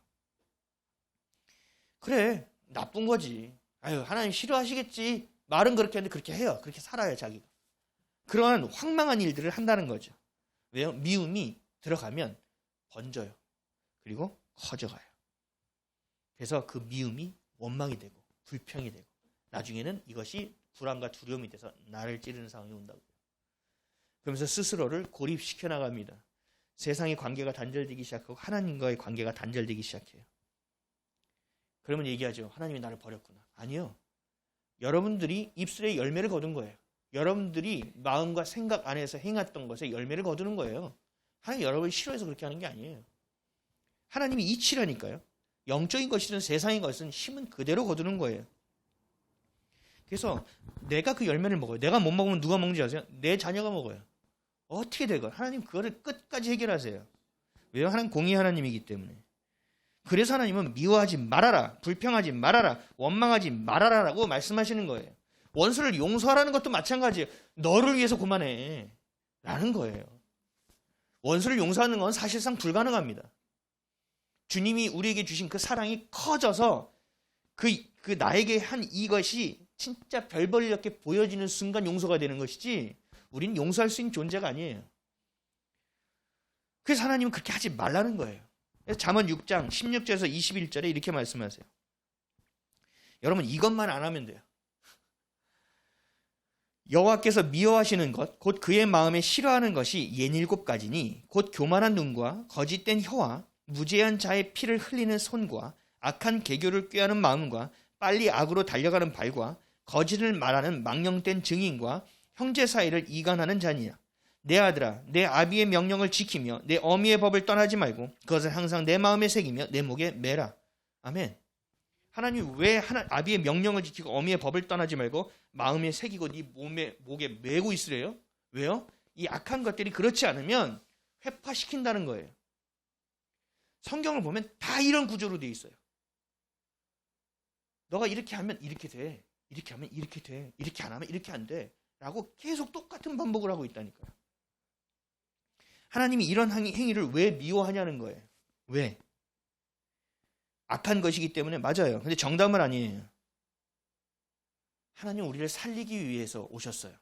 그래, 나쁜 거지. 하나님 싫어하시겠지. 말은 그렇게 하는데 그렇게 해요. 그렇게 살아요, 자기가. 그러한 황망한 일들을 한다는 거죠. 왜요? 미움이 들어가면 번져요. 그리고 커져가요. 그래서 그 미움이 원망이 되고 불평이 되고 나중에는 이것이 불안과 두려움이 돼서 나를 찌르는 상황이 온다고요. 그러면서 스스로를 고립시켜 나갑니다. 세상의 관계가 단절되기 시작하고 하나님과의 관계가 단절되기 시작해요. 그러면 얘기하죠. 하나님이 나를 버렸구나. 아니요. 여러분들이 입술에 열매를 거둔 거예요. 여러분들이 마음과 생각 안에서 행했던 것에 열매를 거두는 거예요. 하나님 여러분이 싫어해서 그렇게 하는 게 아니에요. 하나님이 이치라니까요. 영적인 것이든 세상의 것은 힘은 그대로 거두는 거예요. 그래서 내가 그 열매를 먹어요. 내가 못 먹으면 누가 먹는지 아세요? 내 자녀가 먹어요. 어떻게 되건 하나님 그거를 끝까지 해결하세요. 왜요? 하나님 공의 하나님이기 때문에. 그래서 하나님은 미워하지 말아라, 불평하지 말아라, 원망하지 말아라라고 말씀하시는 거예요. 원수를 용서하라는 것도 마찬가지예요. 너를 위해서 그만해 라는 거예요. 원수를 용서하는 건 사실상 불가능합니다. 주님이 우리에게 주신 그 사랑이 커져서 그 나에게 한 이것이 진짜 별벌 이렇게 보여지는 순간 용서가 되는 것이지 우린 용서할 수 있는 존재가 아니에요. 그래서 하나님은 그렇게 하지 말라는 거예요. 그래서 잠언 6장 16절에서 21절에 이렇게 말씀하세요. 여러분 이것만 안 하면 돼요. 여호와께서 미워하시는 것 곧 그의 마음에 싫어하는 것이 67가지니 곧 교만한 눈과 거짓된 혀와 무죄한 자의 피를 흘리는 손과 악한 계교를 꾀하는 마음과 빨리 악으로 달려가는 발과 거짓을 말하는 망령된 증인과 형제 사이를 이간하는 자니라. 내 아들아 내 아비의 명령을 지키며 내 어미의 법을 떠나지 말고 그것을 항상 내 마음에 새기며 내 목에 매라. 아멘. 하나님 왜 아비의 명령을 지키고 어미의 법을 떠나지 말고 마음에 새기고 네 목에 매고 있으래요? 왜요? 이 악한 것들이 그렇지 않으면 회파시킨다는 거예요. 성경을 보면 다 이런 구조로 돼 있어요. 너가 이렇게 하면 이렇게 돼. 이렇게 하면 이렇게 돼. 이렇게 안 하면 이렇게 안 돼. 라고 계속 똑같은 반복을 하고 있다니까요. 하나님이 이런 행위를 왜 미워하냐는 거예요. 왜? 악한 것이기 때문에 맞아요. 근데 정답은 아니에요. 하나님 우리를 살리기 위해서 오셨어요.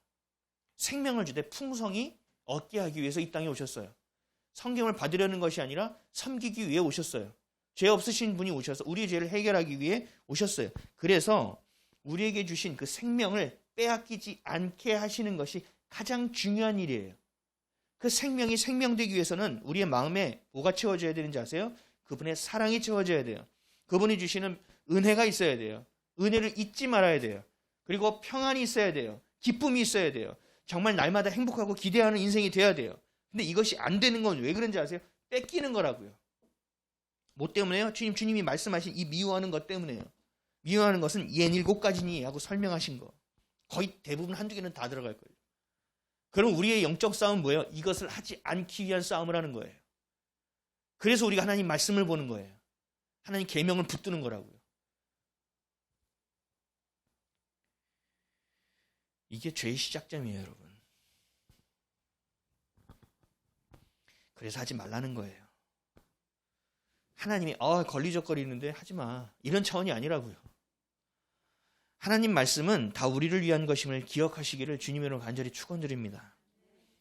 생명을 주되 풍성히 얻게 하기 위해서 이 땅에 오셨어요. 성경을 받으려는 것이 아니라 섬기기 위해 오셨어요. 죄 없으신 분이 오셔서 우리의 죄를 해결하기 위해 오셨어요. 그래서 우리에게 주신 그 생명을 빼앗기지 않게 하시는 것이 가장 중요한 일이에요. 그 생명이 생명되기 위해서는 우리의 마음에 뭐가 채워져야 되는지 아세요? 그분의 사랑이 채워져야 돼요. 그분이 주시는 은혜가 있어야 돼요. 은혜를 잊지 말아야 돼요. 그리고 평안이 있어야 돼요. 기쁨이 있어야 돼요. 정말 날마다 행복하고 기대하는 인생이 돼야 돼요. 근데 이것이 안 되는 건 왜 그런지 아세요? 뺏기는 거라고요. 뭐 때문에요? 주님이 말씀하신 이 미워하는 것 때문에요. 미워하는 것은 67가지니 하고 설명하신 거. 거의 대부분 한두 개는 다 들어갈 거예요. 그럼 우리의 영적 싸움은 뭐예요? 이것을 하지 않기 위한 싸움을 하는 거예요. 그래서 우리가 하나님 말씀을 보는 거예요. 하나님 계명을 붙드는 거라고요. 이게 죄의 시작점이에요, 여러분. 그래서 하지 말라는 거예요. 하나님이 걸리적거리는데 하지 마. 이런 차원이 아니라고요. 하나님 말씀은 다 우리를 위한 것임을 기억하시기를 주님으로 간절히 축원드립니다.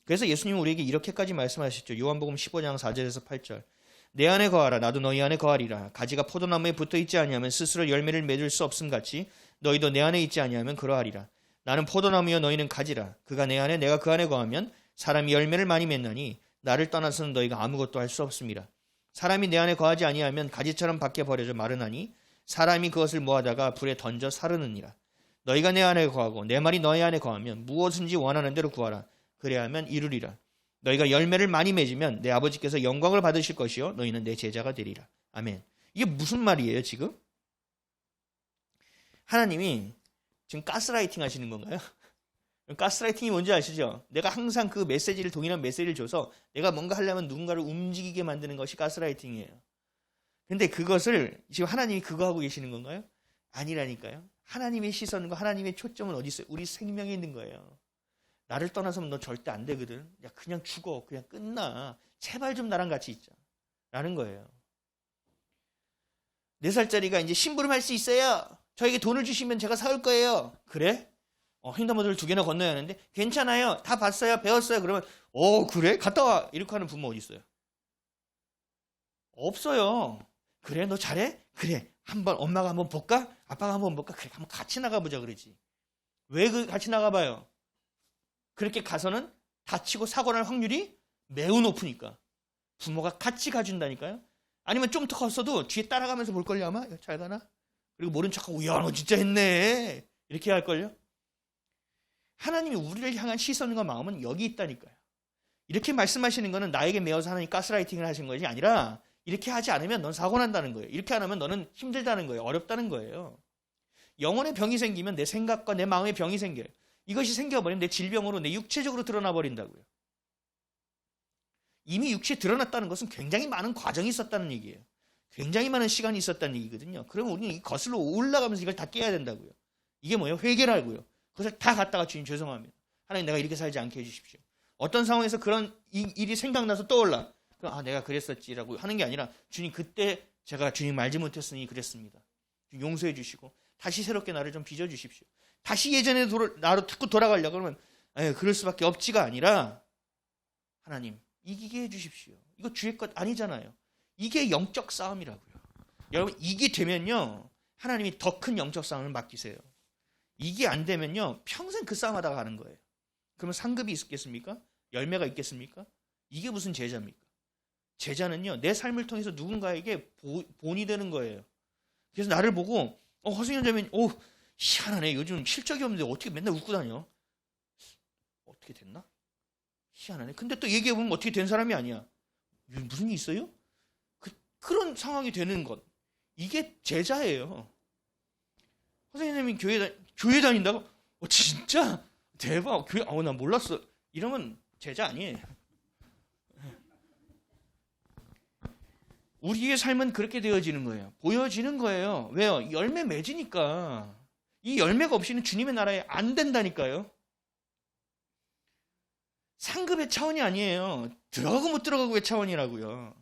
그래서 예수님은 우리에게 이렇게까지 말씀하셨죠. 요한복음 15장 4절에서 8절. 내 안에 거하라 나도 너희 안에 거하리라. 가지가 포도나무에 붙어 있지 아니하면 스스로 열매를 맺을 수 없음 같이 너희도 내 안에 있지 아니하면 그러하리라. 나는 포도나무여 너희는 가지라. 그가 내 안에 내가 그 안에 거하면 사람이 열매를 많이 맺나니 나를 떠나서는 너희가 아무것도 할 수 없습니다. 사람이 내 안에 거하지 아니하면 가지처럼 밖에 버려져 마르나니 사람이 그것을 모아다가 불에 던져 사르느니라. 너희가 내 안에 거하고 내 말이 너희 안에 거하면 무엇인지 원하는 대로 구하라. 그래야 하면 이루리라. 너희가 열매를 많이 맺으면 내 아버지께서 영광을 받으실 것이요 너희는 내 제자가 되리라. 아멘. 이게 무슨 말이에요 지금? 하나님이 지금 가스라이팅 하시는 건가요? 가스라이팅이 뭔지 아시죠? 내가 항상 그 메시지를 동일한 메시지를 줘서 내가 뭔가 하려면 누군가를 움직이게 만드는 것이 가스라이팅이에요. 근데 그것을 지금 하나님이 그거 하고 계시는 건가요? 아니라니까요. 하나님의 시선과 하나님의 초점은 어디 있어요? 우리 생명에 있는 거예요. 나를 떠나서는 너 절대 안 되거든. 야 그냥 죽어. 그냥 끝나. 제발 좀 나랑 같이 있자. 라는 거예요. 4살짜리가 이제 심부름할 수 있어요. 저에게 돈을 주시면 제가 사올 거예요. 그래? 횡단보도를 2개나 건너야 하는데 괜찮아요. 다 봤어요. 배웠어요. 그러면 그래? 갔다 와. 이렇게 하는 부모 어디 있어요? 없어요. 그래? 너 잘해? 그래. 엄마가 한번 볼까? 아빠가 한번 볼까? 그래. 한번 같이 나가보자 그러지. 왜 같이 나가봐요? 그렇게 가서는 다치고 사고 날 확률이 매우 높으니까. 부모가 같이 가준다니까요. 아니면 좀 더 컸어도 뒤에 따라가면서 볼걸요 아마. 잘 가나? 그리고 모른 척하고 야 너 진짜 했네. 이렇게 할걸요. 하나님이 우리를 향한 시선과 마음은 여기 있다니까요. 이렇게 말씀하시는 거는 나에게 매어서 하나님 가스라이팅을 하신 것이 아니라 이렇게 하지 않으면 넌 사고 난다는 거예요. 이렇게 안 하면 너는 힘들다는 거예요. 어렵다는 거예요. 영혼의 병이 생기면 내 생각과 내 마음의 병이 생겨요. 이것이 생겨버리면 내 질병으로 내 육체적으로 드러나 버린다고요. 이미 육체에 드러났다는 것은 굉장히 많은 과정이 있었다는 얘기예요. 굉장히 많은 시간이 있었다는 얘기거든요. 그러면 우리는 거슬러 올라가면서 이걸 다 깨야 된다고요. 이게 뭐예요? 회개라고요. 그것을 다 갖다가 주님 죄송합니다. 하나님 내가 이렇게 살지 않게 해주십시오. 어떤 상황에서 그런 일이 생각나서 떠올라. 그럼 내가 그랬었지라고 하는 게 아니라 주님 그때 제가 주님 알지 못했으니 그랬습니다. 용서해 주시고 다시 새롭게 나를 좀 빚어주십시오. 다시 예전에 나로 자꾸 돌아가려고 그러면 그럴 수밖에 없지가 아니라 하나님 이기게 해주십시오. 이거 주의 것 아니잖아요. 이게 영적 싸움이라고요. 여러분 이게 되면요 하나님이 더 큰 영적 싸움을 맡기세요. 이게 안 되면요 평생 그 싸움하다가 가는 거예요. 그러면 상급이 있겠습니까? 열매가 있겠습니까? 이게 무슨 제자입니까? 제자는요 내 삶을 통해서 누군가에게 본이 되는 거예요. 그래서 나를 보고 허승현 자매님 희한하네. 요즘 실적이 없는데 어떻게 맨날 웃고 다녀? 어떻게 됐나? 희한하네. 근데 또 얘기해보면 어떻게 된 사람이 아니야. 무슨 일 있어요? 그런 상황이 되는 것. 이게 제자예요. 선생님이 교회 다닌다고? 진짜? 대박. 교회, 나 몰랐어. 이러면 제자 아니에요. 우리의 삶은 그렇게 되어지는 거예요. 보여지는 거예요. 왜요? 열매 맺으니까. 이 열매가 없이는 주님의 나라에 안 된다니까요. 상급의 차원이 아니에요. 들어가고 못 들어가고의 차원이라고요.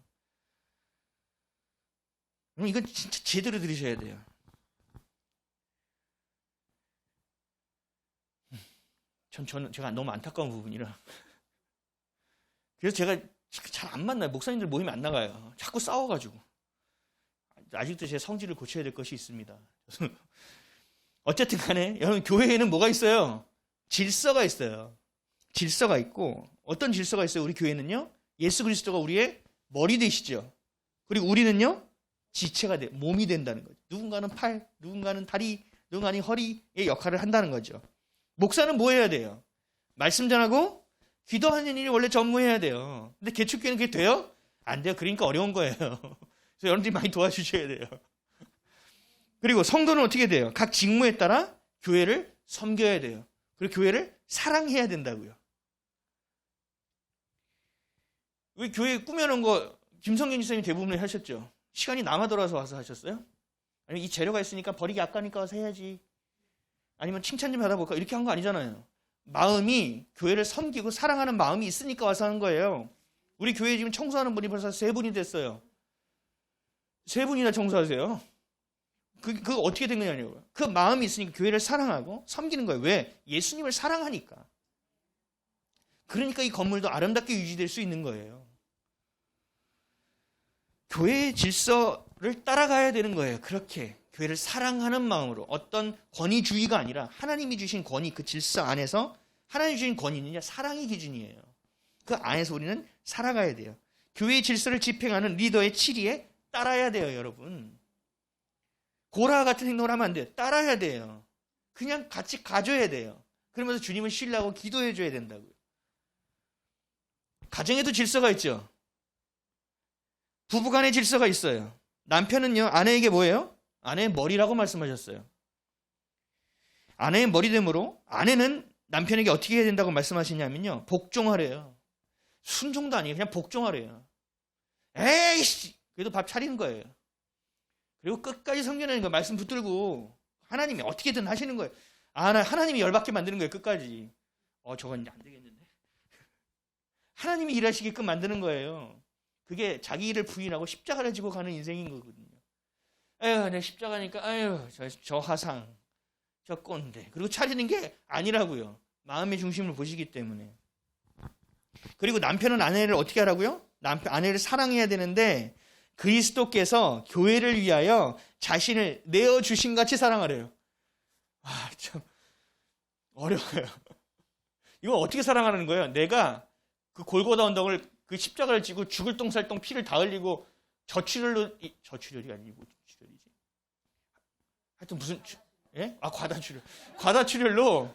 그럼 이건 진짜 제대로 들으셔야 돼요. 제가 너무 안타까운 부분이라. 그래서 제가 잘 안 만나요. 목사님들 모임에 안 나가요. 자꾸 싸워가지고. 아직도 제 성질을 고쳐야 될 것이 있습니다. 어쨌든 간에 여러분 교회에는 뭐가 있어요? 질서가 있어요. 질서가 있고 어떤 질서가 있어요? 우리 교회는요. 예수 그리스도가 우리의 머리 되시죠. 그리고 우리는요. 지체가 돼. 몸이 된다는 거죠. 누군가는 팔, 누군가는 다리, 누군가는 허리의 역할을 한다는 거죠. 목사는 뭐 해야 돼요? 말씀 전하고 기도하는 일이 원래 전무해야 돼요. 근데 개척교회는 그게 돼요? 안 돼요. 그러니까 어려운 거예요. 그래서 여러분들이 많이 도와주셔야 돼요. 그리고 성도는 어떻게 돼요? 각 직무에 따라 교회를 섬겨야 돼요. 그리고 교회를 사랑해야 된다고요. 왜 교회 꾸며놓은 거 김성경 지사님이 대부분 하셨죠? 시간이 남아 돌아서 와서 하셨어요? 아니면 이 재료가 있으니까 버리기 아까니까 와서 해야지. 아니면 칭찬 좀 받아볼까? 이렇게 한 거 아니잖아요. 마음이 교회를 섬기고 사랑하는 마음이 있으니까 와서 하는 거예요. 우리 교회에 지금 청소하는 분이 벌써 3분이 됐어요. 3분이나 청소하세요. 그거 어떻게 된 거냐고요. 그 마음이 있으니까 교회를 사랑하고 섬기는 거예요. 왜? 예수님을 사랑하니까. 그러니까 이 건물도 아름답게 유지될 수 있는 거예요. 교회의 질서를 따라가야 되는 거예요. 그렇게 교회를 사랑하는 마음으로 어떤 권위주의가 아니라 하나님이 주신 권위 그 질서 안에서 하나님이 주신 권위는요. 사랑이 기준이에요. 그 안에서 우리는 살아가야 돼요. 교회의 질서를 집행하는 리더의 치리에 따라야 돼요. 여러분. 고라 같은 행동을 하면 안 돼요. 따라야 돼요. 그냥 같이 가줘야 돼요. 그러면서 주님을 신뢰하고 기도해 줘야 된다고요. 가정에도 질서가 있죠. 부부간의 질서가 있어요. 남편은요. 아내에게 뭐예요? 아내의 머리라고 말씀하셨어요. 아내의 머리됨으로 아내는 남편에게 어떻게 해야 된다고 말씀하시냐면요. 복종하래요. 순종도 아니에요. 그냥 복종하래요. 에이씨! 그래도 밥 차리는 거예요. 그리고 끝까지 섬겨내는 거예요. 말씀 붙들고 하나님이 어떻게든 하시는 거예요. 하나님이 열받게 만드는 거예요. 끝까지. 저건 이제 안 되겠는데. 하나님이 일하시게끔 만드는 거예요. 그게 자기 일을 부인하고 십자가를 지고 가는 인생인 거거든요. 내 십자가니까 저 화상, 저 꼰대. 그리고 차리는 게 아니라고요. 마음의 중심을 보시기 때문에. 그리고 남편은 아내를 어떻게 하라고요? 아내를 사랑해야 되는데 그리스도께서 교회를 위하여 자신을 내어주신 같이 사랑하래요. 참 어려워요. 이거 어떻게 사랑하는 거예요? 내가 그 골고다 언덕을 그 십자가를 지고 죽을 똥살똥 피를 다 흘리고 저출혈이 아니고 출혈이지. 하여튼 무슨 과다출혈. 과다출혈로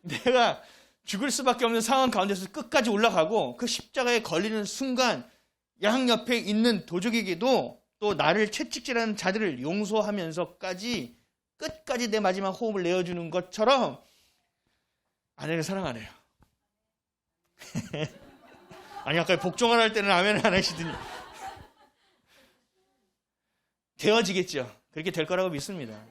내가 죽을 수밖에 없는 상황 가운데서 끝까지 올라가고 그 십자가에 걸리는 순간 양 옆에 있는 도적에게도 또 나를 채찍질하는 자들을 용서하면서까지 끝까지 내 마지막 호흡을 내어주는 것처럼 아내를 사랑하네요. 아니 아까 복종을 할 때는 아멘을 안 하시더니 되어지겠죠. 그렇게 될 거라고 믿습니다.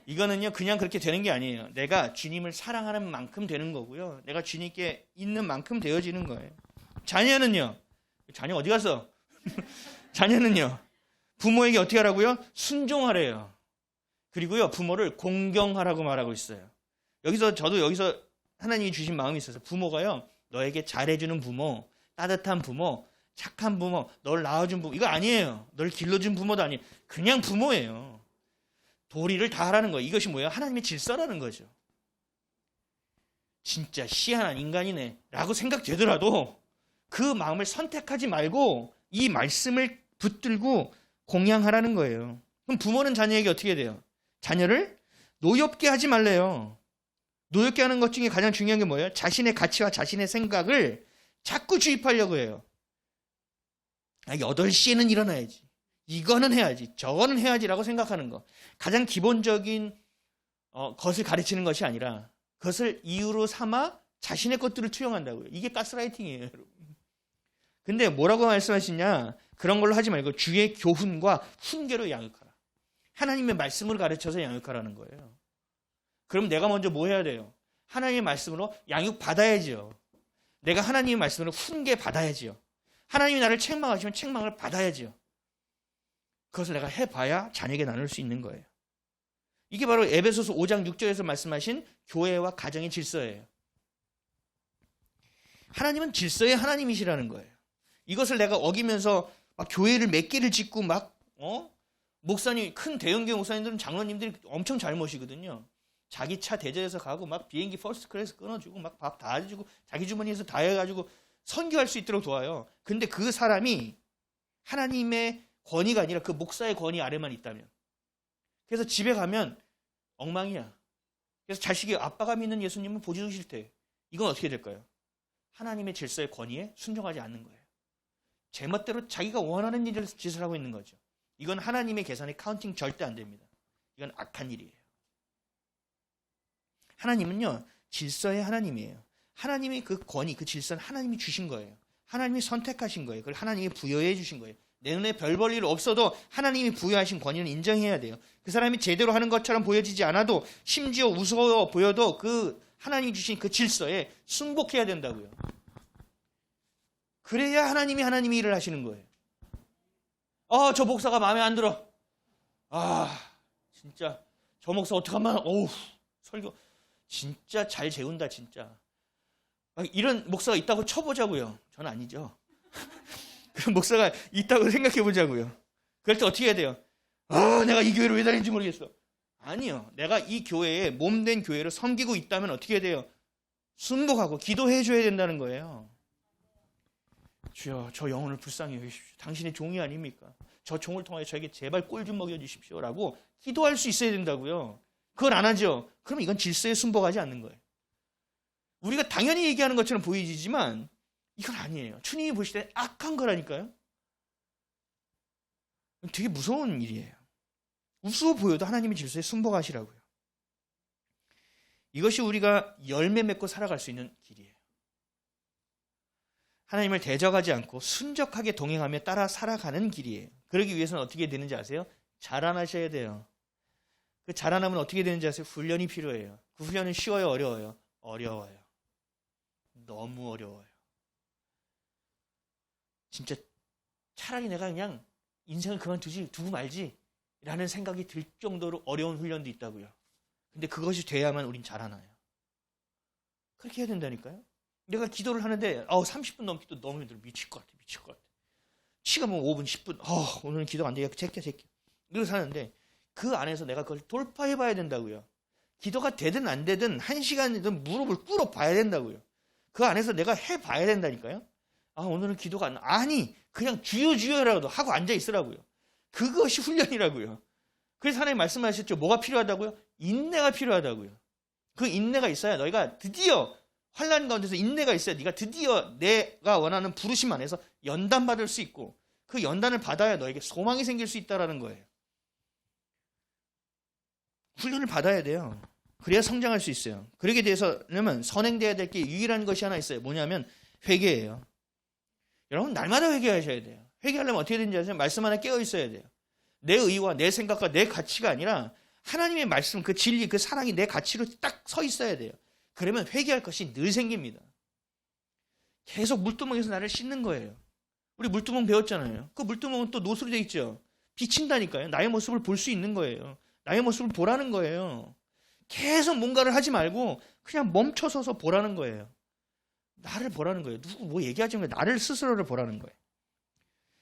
이거는요 그냥 그렇게 되는 게 아니에요. 내가 주님을 사랑하는 만큼 되는 거고요. 내가 주님께 있는 만큼 되어지는 거예요. 자녀는요. 자녀 어디 갔어? 자녀는요. 부모에게 어떻게 하라고요? 순종하래요. 그리고요 부모를 공경하라고 말하고 있어요. 저도 여기서 하나님이 주신 마음이 있어서 부모가요, 너에게 잘해주는 부모, 따뜻한 부모, 착한 부모, 널 낳아준 부모, 이거 아니에요. 널 길러준 부모도 아니에요. 그냥 부모예요. 도리를 다 하라는 거예요. 이것이 뭐예요? 하나님의 질서라는 거죠. 진짜 희한한 인간이네 라고 생각되더라도 그 마음을 선택하지 말고 이 말씀을 붙들고 공양하라는 거예요. 그럼 부모는 자녀에게 어떻게 돼요? 자녀를 노엽게 하지 말래요. 노엽게 하는 것 중에 가장 중요한 게 뭐예요? 자신의 가치와 자신의 생각을 자꾸 주입하려고 해요. 8시에는 일어나야지. 이거는 해야지. 저거는 해야지라고 생각하는 거. 가장 기본적인 것을 가르치는 것이 아니라 그것을 이유로 삼아 자신의 것들을 투영한다고요. 이게 가스라이팅이에요, 여러분. 근데 뭐라고 말씀하시냐? 그런 걸로 하지 말고 주의 교훈과 훈계로 양육하라. 하나님의 말씀을 가르쳐서 양육하라는 거예요. 그럼 내가 먼저 뭐 해야 돼요? 하나님의 말씀으로 양육받아야죠. 내가 하나님의 말씀으로 훈계 받아야죠. 하나님이 나를 책망하시면 책망을 받아야죠. 그것을 내가 해봐야 자녀에게 나눌 수 있는 거예요. 이게 바로 에베소서 5장 6절에서 말씀하신 교회와 가정의 질서예요. 하나님은 질서의 하나님이시라는 거예요. 이것을 내가 어기면서 막 교회를 몇 개를 짓고 목사님, 큰 대형교회 목사님들은 장로님들이 엄청 잘 모시거든요. 자기 차 대절해서 가고 막 비행기 퍼스트 클래스 끊어주고 막 밥 다 해주고 자기 주머니에서 다 해가지고 선교할 수 있도록 도와요. 근데 그 사람이 하나님의 권위가 아니라 그 목사의 권위 아래만 있다면, 그래서 집에 가면 엉망이야. 그래서 자식이 아빠가 믿는 예수님은 보지도 싫대. 이건 어떻게 될까요? 하나님의 질서의 권위에 순종하지 않는 거예요. 제멋대로 자기가 원하는 짓을 하고 있는 거죠. 이건 하나님의 계산에 카운팅 절대 안 됩니다. 이건 악한 일이에요. 하나님은요, 질서의 하나님이에요. 하나님이 그 권위, 그 질서는 하나님이 주신 거예요. 하나님이 선택하신 거예요. 그걸 하나님이 부여해 주신 거예요. 내 눈에 별 볼 일 없어도 하나님이 부여하신 권위는 인정해야 돼요. 그 사람이 제대로 하는 것처럼 보여지지 않아도, 심지어 무서워 보여도 그 하나님이 주신 그 질서에 순복해야 된다고요. 그래야 하나님이 일을 하시는 거예요. 저 목사가 마음에 안 들어. 진짜 저 목사 어떡하면, 설교 진짜 잘 재운다 진짜. 이런 목사가 있다고 쳐보자고요. 전 아니죠. 그런 목사가 있다고 생각해 보자고요. 그럴 때 어떻게 해야 돼요? 내가 이 교회를 왜 다니는지 모르겠어. 아니요. 내가 이 교회에 몸된 교회를 섬기고 있다면 어떻게 해야 돼요? 순복하고 기도해 줘야 된다는 거예요. 주여, 저 영혼을 불쌍히 여기십시오. 당신의 종이 아닙니까? 저 종을 통하여 저에게 제발 꼴 좀 먹여주십시오 라고 기도할 수 있어야 된다고요. 그걸 안 하죠. 그럼 이건 질서에 순복하지 않는 거예요. 우리가 당연히 얘기하는 것처럼 보이지만 이건 아니에요. 주님이 보실 때 악한 거라니까요. 되게 무서운 일이에요. 우스워 보여도 하나님의 질서에 순복하시라고요. 이것이 우리가 열매 맺고 살아갈 수 있는 길이에요. 하나님을 대적하지 않고 순적하게 동행하며 따라 살아가는 길이에요. 그러기 위해서는 어떻게 되는지 아세요? 자라나셔야 돼요. 그 자라나면 어떻게 되는지 아세요? 훈련이 필요해요. 그 훈련은 쉬워요, 어려워요? 어려워요. 너무 어려워요. 진짜 차라리 내가 그냥 인생을 두고 말지 라는 생각이 들 정도로 어려운 훈련도 있다고요. 근데 그것이 돼야만 우린 자라나요. 그렇게 해야 된다니까요. 내가 기도를 하는데 30분 넘기도 너무 힘들어. 미칠 것 같아. 치가 뭐 5분, 10분. 오늘은 기도가 안 돼. 제껴. 이러고 사는데 그 안에서 내가 그걸 돌파해 봐야 된다고요. 기도가 되든 안 되든 1시간이든 무릎을 꿇어 봐야 된다고요. 그 안에서 내가 해 봐야 된다니까요. 오늘은 기도가 안 아니 그냥 주여라도 하고 앉아 있으라고요. 그것이 훈련이라고요. 그래서 하나님 말씀하셨죠. 뭐가 필요하다고요? 인내가 필요하다고요. 그 인내가 있어야 너희가 드디어 환난 가운데서 인내가 있어야 네가 드디어 내가 원하는 부르심 안에서 연단받을 수 있고 그 연단을 받아야 너에게 소망이 생길 수 있다는 거예요. 훈련을 받아야 돼요. 그래야 성장할 수 있어요. 그러게 돼서는 선행돼야 될 게 유일한 것이 하나 있어요. 뭐냐면 회개예요. 여러분 날마다 회개하셔야 돼요. 회개하려면 어떻게 되는지 아세요? 말씀 안에 깨어 있어야 돼요. 내 의와 내 생각과 내 가치가 아니라 하나님의 말씀, 그 진리, 그 사랑이 내 가치로 딱 서 있어야 돼요. 그러면 회개할 것이 늘 생깁니다. 계속 물두멍에서 나를 씻는 거예요. 우리 물두멍 배웠잖아요. 그 물두멍은 또 노술이 돼 있죠. 비친다니까요. 나의 모습을 볼 수 있는 거예요. 나의 모습을 보라는 거예요. 계속 뭔가를 하지 말고 그냥 멈춰서서 보라는 거예요. 나를 보라는 거예요. 누구 뭐 얘기하지 말고 나를 스스로를 보라는 거예요.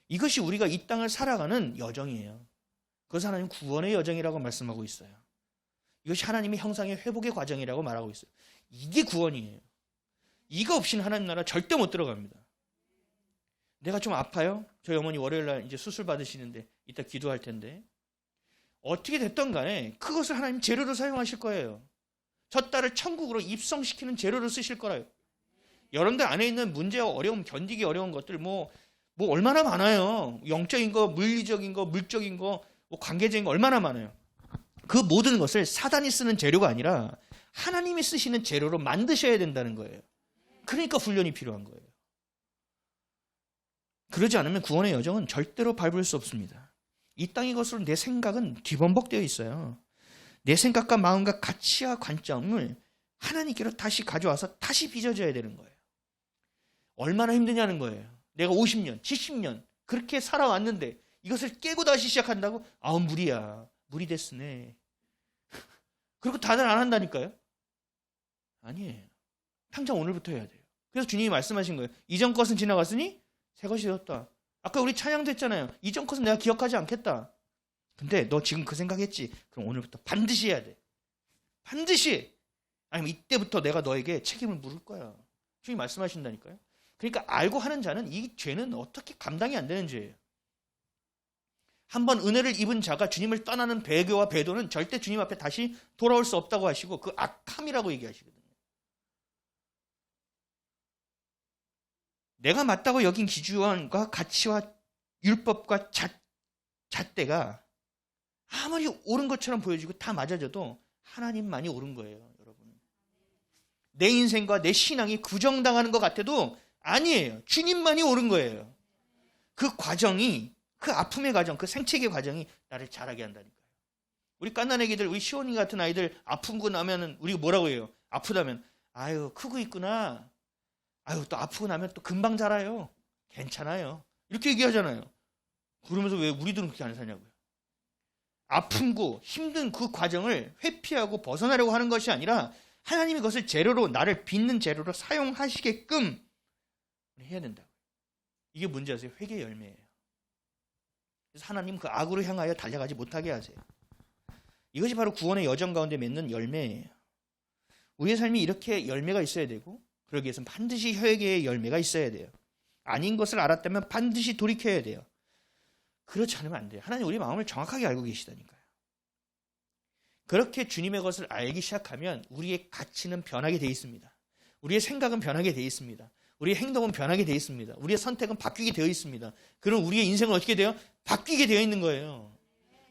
이것이 우리가 이 땅을 살아가는 여정이에요. 그것은 하나님 구원의 여정이라고 말씀하고 있어요. 이것이 하나님의 형상의 회복의 과정이라고 말하고 있어요. 이게 구원이에요. 이거 없이는 하나님 나라 절대 못 들어갑니다. 내가 좀 아파요? 저희 어머니 월요일 날 이제 수술 받으시는데 이따 기도할 텐데 어떻게 됐든 간에 그것을 하나님 재료로 사용하실 거예요. 저 딸을 천국으로 입성시키는 재료로 쓰실 거라요. 여러분들 안에 있는 문제와 어려움, 견디기 어려운 것들 뭐 얼마나 많아요. 영적인 거, 물리적인 거, 물적인 거, 뭐 관계적인 거 얼마나 많아요. 그 모든 것을 사단이 쓰는 재료가 아니라 하나님이 쓰시는 재료로 만드셔야 된다는 거예요. 그러니까 훈련이 필요한 거예요. 그러지 않으면 구원의 여정은 절대로 밟을 수 없습니다. 이 땅의 것으로 내 생각은 뒤범벅되어 있어요. 내 생각과 마음과 가치와 관점을 하나님께로 다시 가져와서 다시 빚어져야 되는 거예요. 얼마나 힘드냐는 거예요. 내가 50년, 70년 그렇게 살아왔는데 이것을 깨고 다시 시작한다고? 아우 무리야. 무리 됐으네. 그리고 다들 안 한다니까요. 아니에요. 당장 오늘부터 해야 돼요. 그래서 주님이 말씀하신 거예요. 이전 것은 지나갔으니 새 것이 되었다. 아까 우리 찬양도 했잖아요. 이전 것은 내가 기억하지 않겠다. 근데 너 지금 그 생각했지? 그럼 오늘부터 반드시 해야 돼. 반드시. 아니면 이때부터 내가 너에게 책임을 물을 거야. 주님이 말씀하신다니까요. 그러니까 알고 하는 자는 이 죄는 어떻게 감당이 안 되는 죄예요. 한번 은혜를 입은 자가 주님을 떠나는 배교와 배도는 절대 주님 앞에 다시 돌아올 수 없다고 하시고 그 악함이라고 얘기하시거든요. 내가 맞다고 여긴 기준과 가치와 율법과 잣대가 아무리 옳은 것처럼 보여지고 다 맞아져도 하나님만이 옳은 거예요, 여러분. 내 인생과 내 신앙이 부정당하는 것 같아도 아니에요. 주님만이 옳은 거예요. 그 과정이, 그 아픔의 과정, 그 생책의 과정이 나를 자라게 한다니까요. 우리 깐난 애기들, 우리 시온이 같은 아이들 아프고 나면은 우리가 뭐라고 해요? 아프다면 아유 크고 있구나. 아유 또 아프고 나면 또 금방 자라요. 괜찮아요. 이렇게 얘기하잖아요. 그러면서 왜 우리들은 그렇게 안 사냐고요. 아픈고 힘든 그 과정을 회피하고 벗어나려고 하는 것이 아니라 하나님이 그것을 재료로, 나를 빚는 재료로 사용하시게끔 해야 된다고요. 이게 뭔지 아세요? 회개의 열매예요. 그래서 하나님 그 악으로 향하여 달려가지 못하게 하세요. 이것이 바로 구원의 여정 가운데 맺는 열매예요. 우리의 삶이 이렇게 열매가 있어야 되고 그러기 위해서는 반드시 회개의 열매가 있어야 돼요. 아닌 것을 알았다면 반드시 돌이켜야 돼요. 그렇지 않으면 안 돼요. 하나님 우리 마음을 정확하게 알고 계시다니까요. 그렇게 주님의 것을 알기 시작하면 우리의 가치는 변하게 돼 있습니다. 우리의 생각은 변하게 돼 있습니다. 우리의 행동은 변하게 되어 있습니다. 우리의 선택은 바뀌게 되어 있습니다. 그럼 우리의 인생은 어떻게 돼요? 바뀌게 되어 있는 거예요.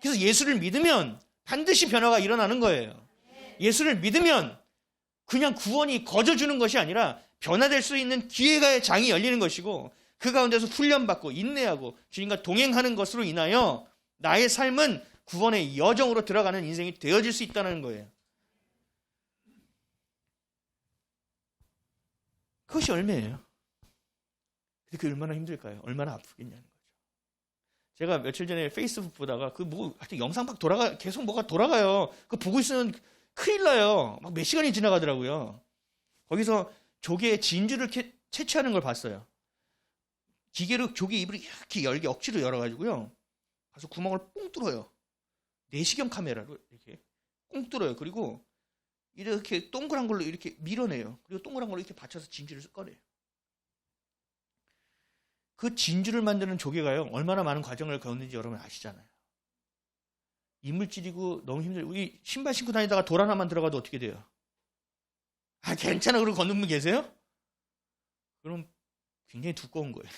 그래서 예수를 믿으면 반드시 변화가 일어나는 거예요. 예수를 믿으면 그냥 구원이 거저주는 것이 아니라 변화될 수 있는 기회의 장이 열리는 것이고 그 가운데서 훈련받고 인내하고 주님과 동행하는 것으로 인하여 나의 삶은 구원의 여정으로 들어가는 인생이 되어질 수 있다는 거예요. 그것이 열매예요. 근데 그게 얼마나 힘들까요? 얼마나 아프겠냐는 거죠. 제가 며칠 전에 페이스북 보다가 하여튼 영상 막 계속 뭐가 돌아가요. 그거 보고 있으면 큰일 나요. 막 몇 시간이 지나가더라고요. 거기서 조개의 진주를 채취하는 걸 봤어요. 기계로 조개 입을 이렇게 열게 억지로 열어가지고요. 가서 구멍을 뽕 뚫어요. 내시경 카메라로 이렇게 꽁 뚫어요. 그리고 이렇게 동그란 걸로 이렇게 밀어내요. 그리고 동그란 걸로 이렇게 받쳐서 진주를 꺼내요. 그 진주를 만드는 조개가요, 얼마나 많은 과정을 겪는지 여러분 아시잖아요. 이물질이고 너무 힘들어요. 우리 신발 신고 다니다가 돌 하나만 들어가도 어떻게 돼요? 아, 괜찮아. 그러고 걷는 분 계세요? 그럼 굉장히 두꺼운 거예요.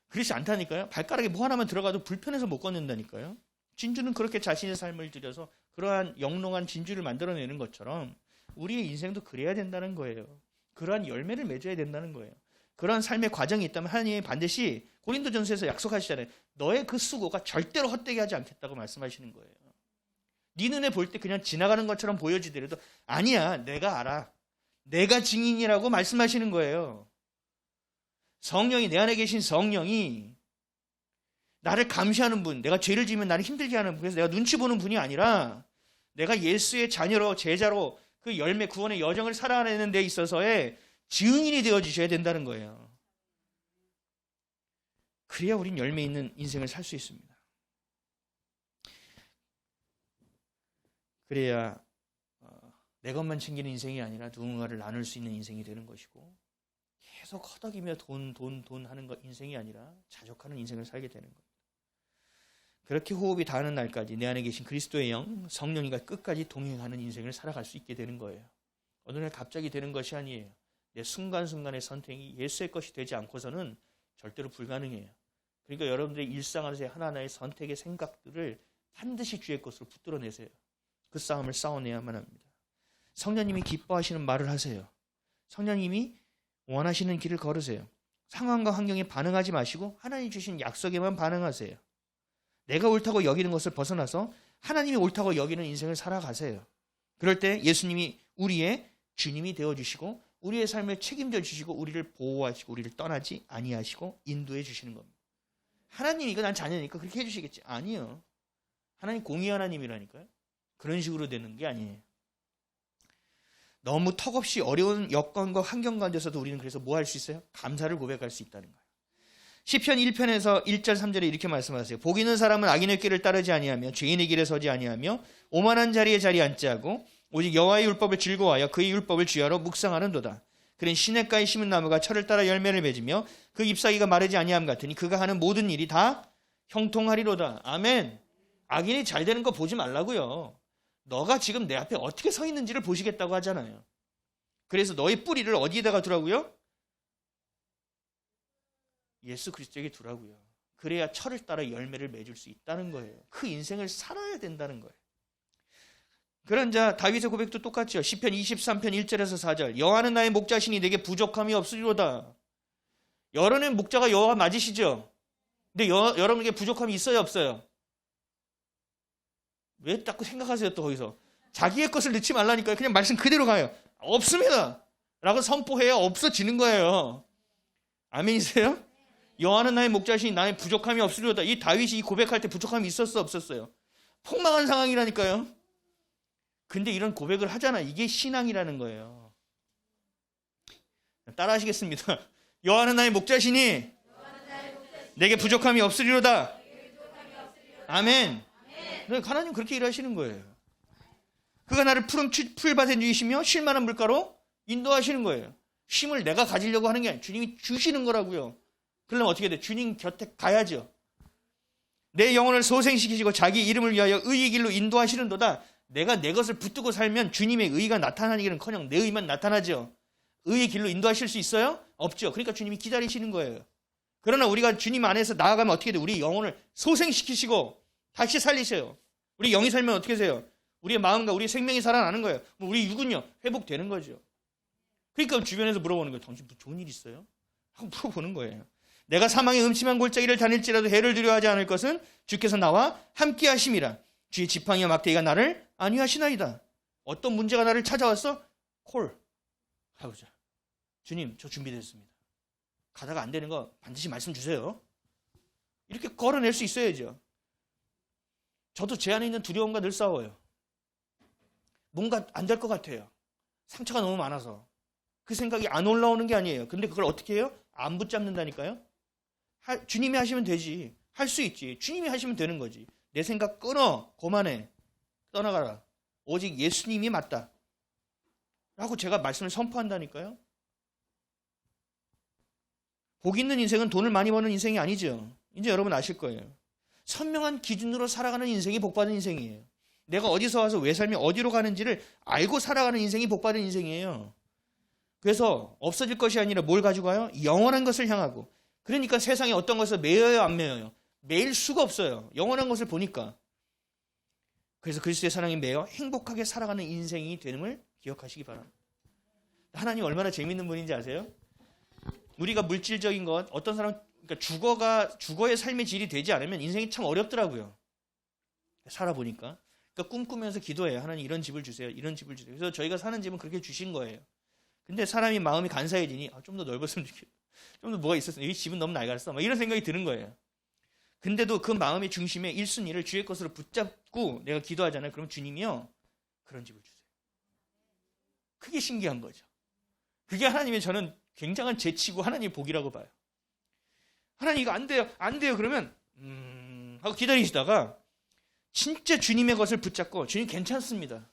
그렇지 않다니까요. 발가락에 뭐 하나만 들어가도 불편해서 못 걷는다니까요. 진주는 그렇게 자신의 삶을 들여서 그러한 영롱한 진주를 만들어내는 것처럼 우리의 인생도 그래야 된다는 거예요. 그러한 열매를 맺어야 된다는 거예요. 그러한 삶의 과정이 있다면 하나님이 반드시 고린도전서에서 약속하시잖아요. 너의 그 수고가 절대로 헛되게 하지 않겠다고 말씀하시는 거예요. 네 눈에 볼 때 그냥 지나가는 것처럼 보여지더라도 아니야, 내가 알아. 내가 증인이라고 말씀하시는 거예요. 성령이, 내 안에 계신 성령이 나를 감시하는 분, 내가 죄를 지으면 나를 힘들게 하는 분, 그래서 내가 눈치 보는 분이 아니라 내가 예수의 자녀로 제자로 그 열매 구원의 여정을 살아내는 데 있어서의 증인이 되어주셔야 된다는 거예요. 그래야 우린 열매 있는 인생을 살 수 있습니다. 그래야 내 것만 챙기는 인생이 아니라 누군가를 나눌 수 있는 인생이 되는 것이고, 계속 허덕이며 돈 하는 것 인생이 아니라 자족하는 인생을 살게 되는 겁니다. 그렇게 호흡이 닿는 날까지 내 안에 계신 그리스도의 영, 성령님과 끝까지 동행하는 인생을 살아갈 수 있게 되는 거예요. 어느 날 갑자기 되는 것이 아니에요. 내 순간순간의 선택이 예수의 것이 되지 않고서는 절대로 불가능해요. 그러니까 여러분들의 일상 안에서의 하나하나의 선택의 생각들을 반드시 주의 것으로 붙들어내세요. 그 싸움을 싸워내야만 합니다. 성령님이 기뻐하시는 말을 하세요. 성령님이 원하시는 길을 걸으세요. 상황과 환경에 반응하지 마시고 하나님 주신 약속에만 반응하세요. 내가 옳다고 여기는 것을 벗어나서 하나님이 옳다고 여기는 인생을 살아가세요. 그럴 때 예수님이 우리의 주님이 되어주시고 우리의 삶을 책임져 주시고 우리를 보호하시고 우리를 떠나지 아니하시고 인도해 주시는 겁니다. 하나님이 이거 난 자녀니까 그렇게 해주시겠지. 아니요. 하나님 공의 하나님이라니까요. 그런 식으로 되는 게 아니에요. 너무 턱없이 어려운 여건과 환경 가운데서도 우리는 그래서 뭐 할 수 있어요? 감사를 고백할 수 있다는 거예요. 시편 1편에서 1절 3절에 이렇게 말씀하세요. 복 있는 사람은 악인의 길을 따르지 아니하며 죄인의 길에 서지 아니하며 오만한 자리에 자리 앉지 않고 오직 여호와의 율법을 즐거워하여 그의 율법을 주야로 묵상하는도다. 그는 시냇가에 심은 나무가 철을 따라 열매를 맺으며 그 잎사귀가 마르지 아니함 같으니 그가 하는 모든 일이 다 형통하리로다. 아멘. 악인이 잘 되는 거 보지 말라고요. 너가 지금 내 앞에 어떻게 서 있는지를 보시겠다고 하잖아요. 그래서 너의 뿌리를 어디에다가 두라고요? 예수 그리스도에게 두라고요. 그래야 철을 따라 열매를 맺을 수 있다는 거예요. 그 인생을 살아야 된다는 거예요. 그런 자 다윗의 고백도 똑같죠. 시편 23편 1절에서 4절. 여호와는 나의 목자시니 내게 부족함이 없으리로다. 여러분의 목자가 여호와 맞으시죠? 근데 여러분에게 부족함이 있어요, 없어요? 왜 자꾸 생각하세요, 또 거기서? 자기의 것을 넣지 말라니까요. 그냥 말씀 그대로 가요. 없습니다. 라고 선포해야 없어지는 거예요. 아멘이세요? 여호와는 나의 목자시니 나의 부족함이 없으리로다. 이 다윗이 이 고백할 때 부족함이 있었어, 없었어요? 폭망한 상황이라니까요. 근데 이런 고백을 하잖아. 이게 신앙이라는 거예요. 따라 하시겠습니다. 여호와는 나의 목자시니 내게 부족함이 없으리로다. 아멘. 하나님 그렇게 일하시는 거예요. 그가 나를 푸른 풀밭에 누이시며 쉴만한 물가로 인도하시는 거예요. 쉼을 내가 가지려고 하는 게 아니에요. 주님이 주시는 거라고요. 그러면 어떻게 돼? 주님 곁에 가야죠. 내 영혼을 소생시키시고 자기 이름을 위하여 의의 길로 인도하시는도다. 내가 내 것을 붙들고 살면 주님의 의가 나타나기는커녕 내 의만 나타나죠. 의의 길로 인도하실 수 있어요? 없죠. 그러니까 주님이 기다리시는 거예요. 그러나 우리가 주님 안에서 나아가면 어떻게 돼? 우리 영혼을 소생시키시고 다시 살리세요. 우리 영이 살면 어떻게 돼요? 우리의 마음과 우리의 생명이 살아나는 거예요. 우리 육은요 회복되는 거죠. 그러니까 주변에서 물어보는 거예요. 당신 좋은 일 있어요? 하고 물어보는 거예요. 내가 사망의 음침한 골짜기를 다닐지라도 해를 두려워하지 않을 것은 주께서 나와 함께 하심이라. 주의 지팡이와 막대기가 나를 안위하시나이다. 어떤 문제가 나를 찾아왔어? 콜 해보자. 주님 저 준비됐습니다. 가다가 안 되는 거 반드시 말씀 주세요. 이렇게 걸어낼 수 있어야죠. 저도 제 안에 있는 두려움과 늘 싸워요. 뭔가 안 될 것 같아요. 상처가 너무 많아서. 그 생각이 안 올라오는 게 아니에요. 근데 그걸 어떻게 해요? 안 붙잡는다니까요. 주님이 하시면 되지. 할 수 있지. 주님이 하시면 되는 거지. 내 생각 끊어. 그만해. 떠나가라. 오직 예수님이 맞다. 라고 제가 말씀을 선포한다니까요. 복 있는 인생은 돈을 많이 버는 인생이 아니죠. 이제 여러분 아실 거예요. 선명한 기준으로 살아가는 인생이 복받은 인생이에요. 내가 어디서 와서 왜 살며 어디로 가는지를 알고 살아가는 인생이 복받은 인생이에요. 그래서 없어질 것이 아니라 뭘 가지고 와요? 영원한 것을 향하고. 그러니까 세상에 어떤 것을 매여요, 안 매여요? 매일 수가 없어요. 영원한 것을 보니까. 그래서 그리스도의 사랑에 매여 행복하게 살아가는 인생이 되는걸 기억하시기 바랍니다. 하나님 얼마나 재밌는 분인지 아세요? 우리가 물질적인 것, 어떤 사람, 그러니까 주거의 삶의 질이 되지 않으면 인생이 참 어렵더라고요. 살아보니까. 그러니까 꿈꾸면서 기도해요. 하나님 이런 집을 주세요. 이런 집을 주세요. 그래서 저희가 사는 집은 그렇게 주신 거예요. 근데 사람이 마음이 간사해지니 좀 더 넓었으면 좋겠다. 좀 더 뭐가 있었으면 이 집은 너무 낡았어. 막 이런 생각이 드는 거예요. 근데도 그 마음의 중심에 1순위를 주의 것으로 붙잡고 내가 기도하잖아요. 그럼 주님이요. 그런 집을 주세요. 그게 신기한 거죠. 그게 하나님의 저는 굉장한 재치고 하나님의 복이라고 봐요. 하나님 이거 안 돼요. 안 돼요. 그러면 하고 기다리시다가 진짜 주님의 것을 붙잡고 주님 괜찮습니다.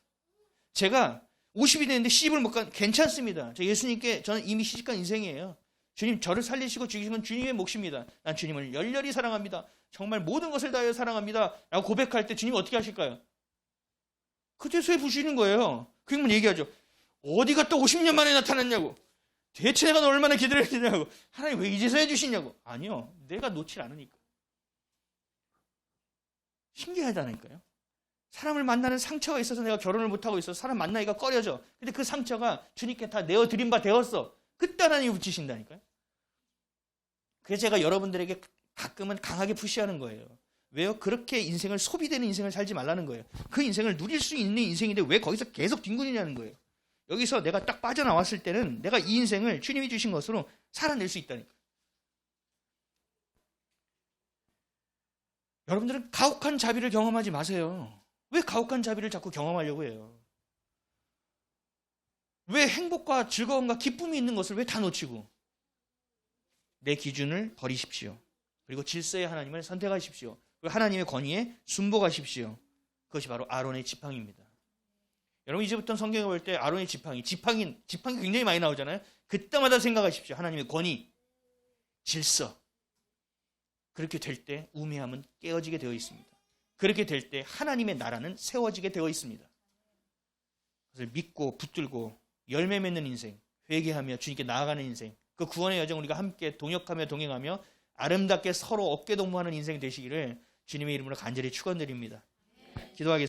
제가 50이 됐는데 시집을 못 간 괜찮습니다. 저 예수님께 저는 이미 시집간 인생이에요. 주님 저를 살리시고 죽이신 건 주님의 몫입니다. 난 주님을 열렬히 사랑합니다. 정말 모든 것을 다하여 사랑합니다. 라고 고백할 때 주님이 어떻게 하실까요? 그제서야 부시는 거예요. 그러면 얘기하죠. 어디가 또 50년 만에 나타났냐고. 대체 내가 너 얼마나 기다려야 되냐고. 하나님 왜 이제서야 해주시냐고. 아니요. 내가 놓질 않으니까. 신기하다니까요. 사람을 만나는 상처가 있어서 내가 결혼을 못하고 있어서 사람 만나기가 꺼려져. 근데 그 상처가 주님께 다 내어드린 바 되었어. 그때 하나님이 붙이신다니까요. 그래서 제가 여러분들에게 가끔은 강하게 푸시하는 거예요. 왜요? 그렇게 인생을 소비되는 인생을 살지 말라는 거예요. 그 인생을 누릴 수 있는 인생인데 왜 거기서 계속 뒹구느냐는 거예요. 여기서 내가 딱 빠져나왔을 때는 내가 이 인생을 주님이 주신 것으로 살아낼 수 있다니까. 여러분들은 가혹한 자비를 경험하지 마세요. 왜 가혹한 자비를 자꾸 경험하려고 해요? 왜 행복과 즐거움과 기쁨이 있는 것을 왜 다 놓치고? 내 기준을 버리십시오. 그리고 질서의 하나님을 선택하십시오. 그리고 하나님의 권위에 순복하십시오. 그것이 바로 아론의 지팡이입니다. 여러분 이제부터 성경에 볼 때 아론의 지팡이 굉장히 많이 나오잖아요. 그때마다 생각하십시오. 하나님의 권위, 질서. 그렇게 될 때 우매함은 깨어지게 되어 있습니다. 그렇게 될 때 하나님의 나라는 세워지게 되어 있습니다. 그것을 믿고 붙들고 열매 맺는 인생, 회개하며 주님께 나아가는 인생, 그 구원의 여정 우리가 함께 동역하며 동행하며 아름답게 서로 어깨동무하는 인생 되시기를 주님의 이름으로 간절히 축원드립니다. 기도하겠습니다.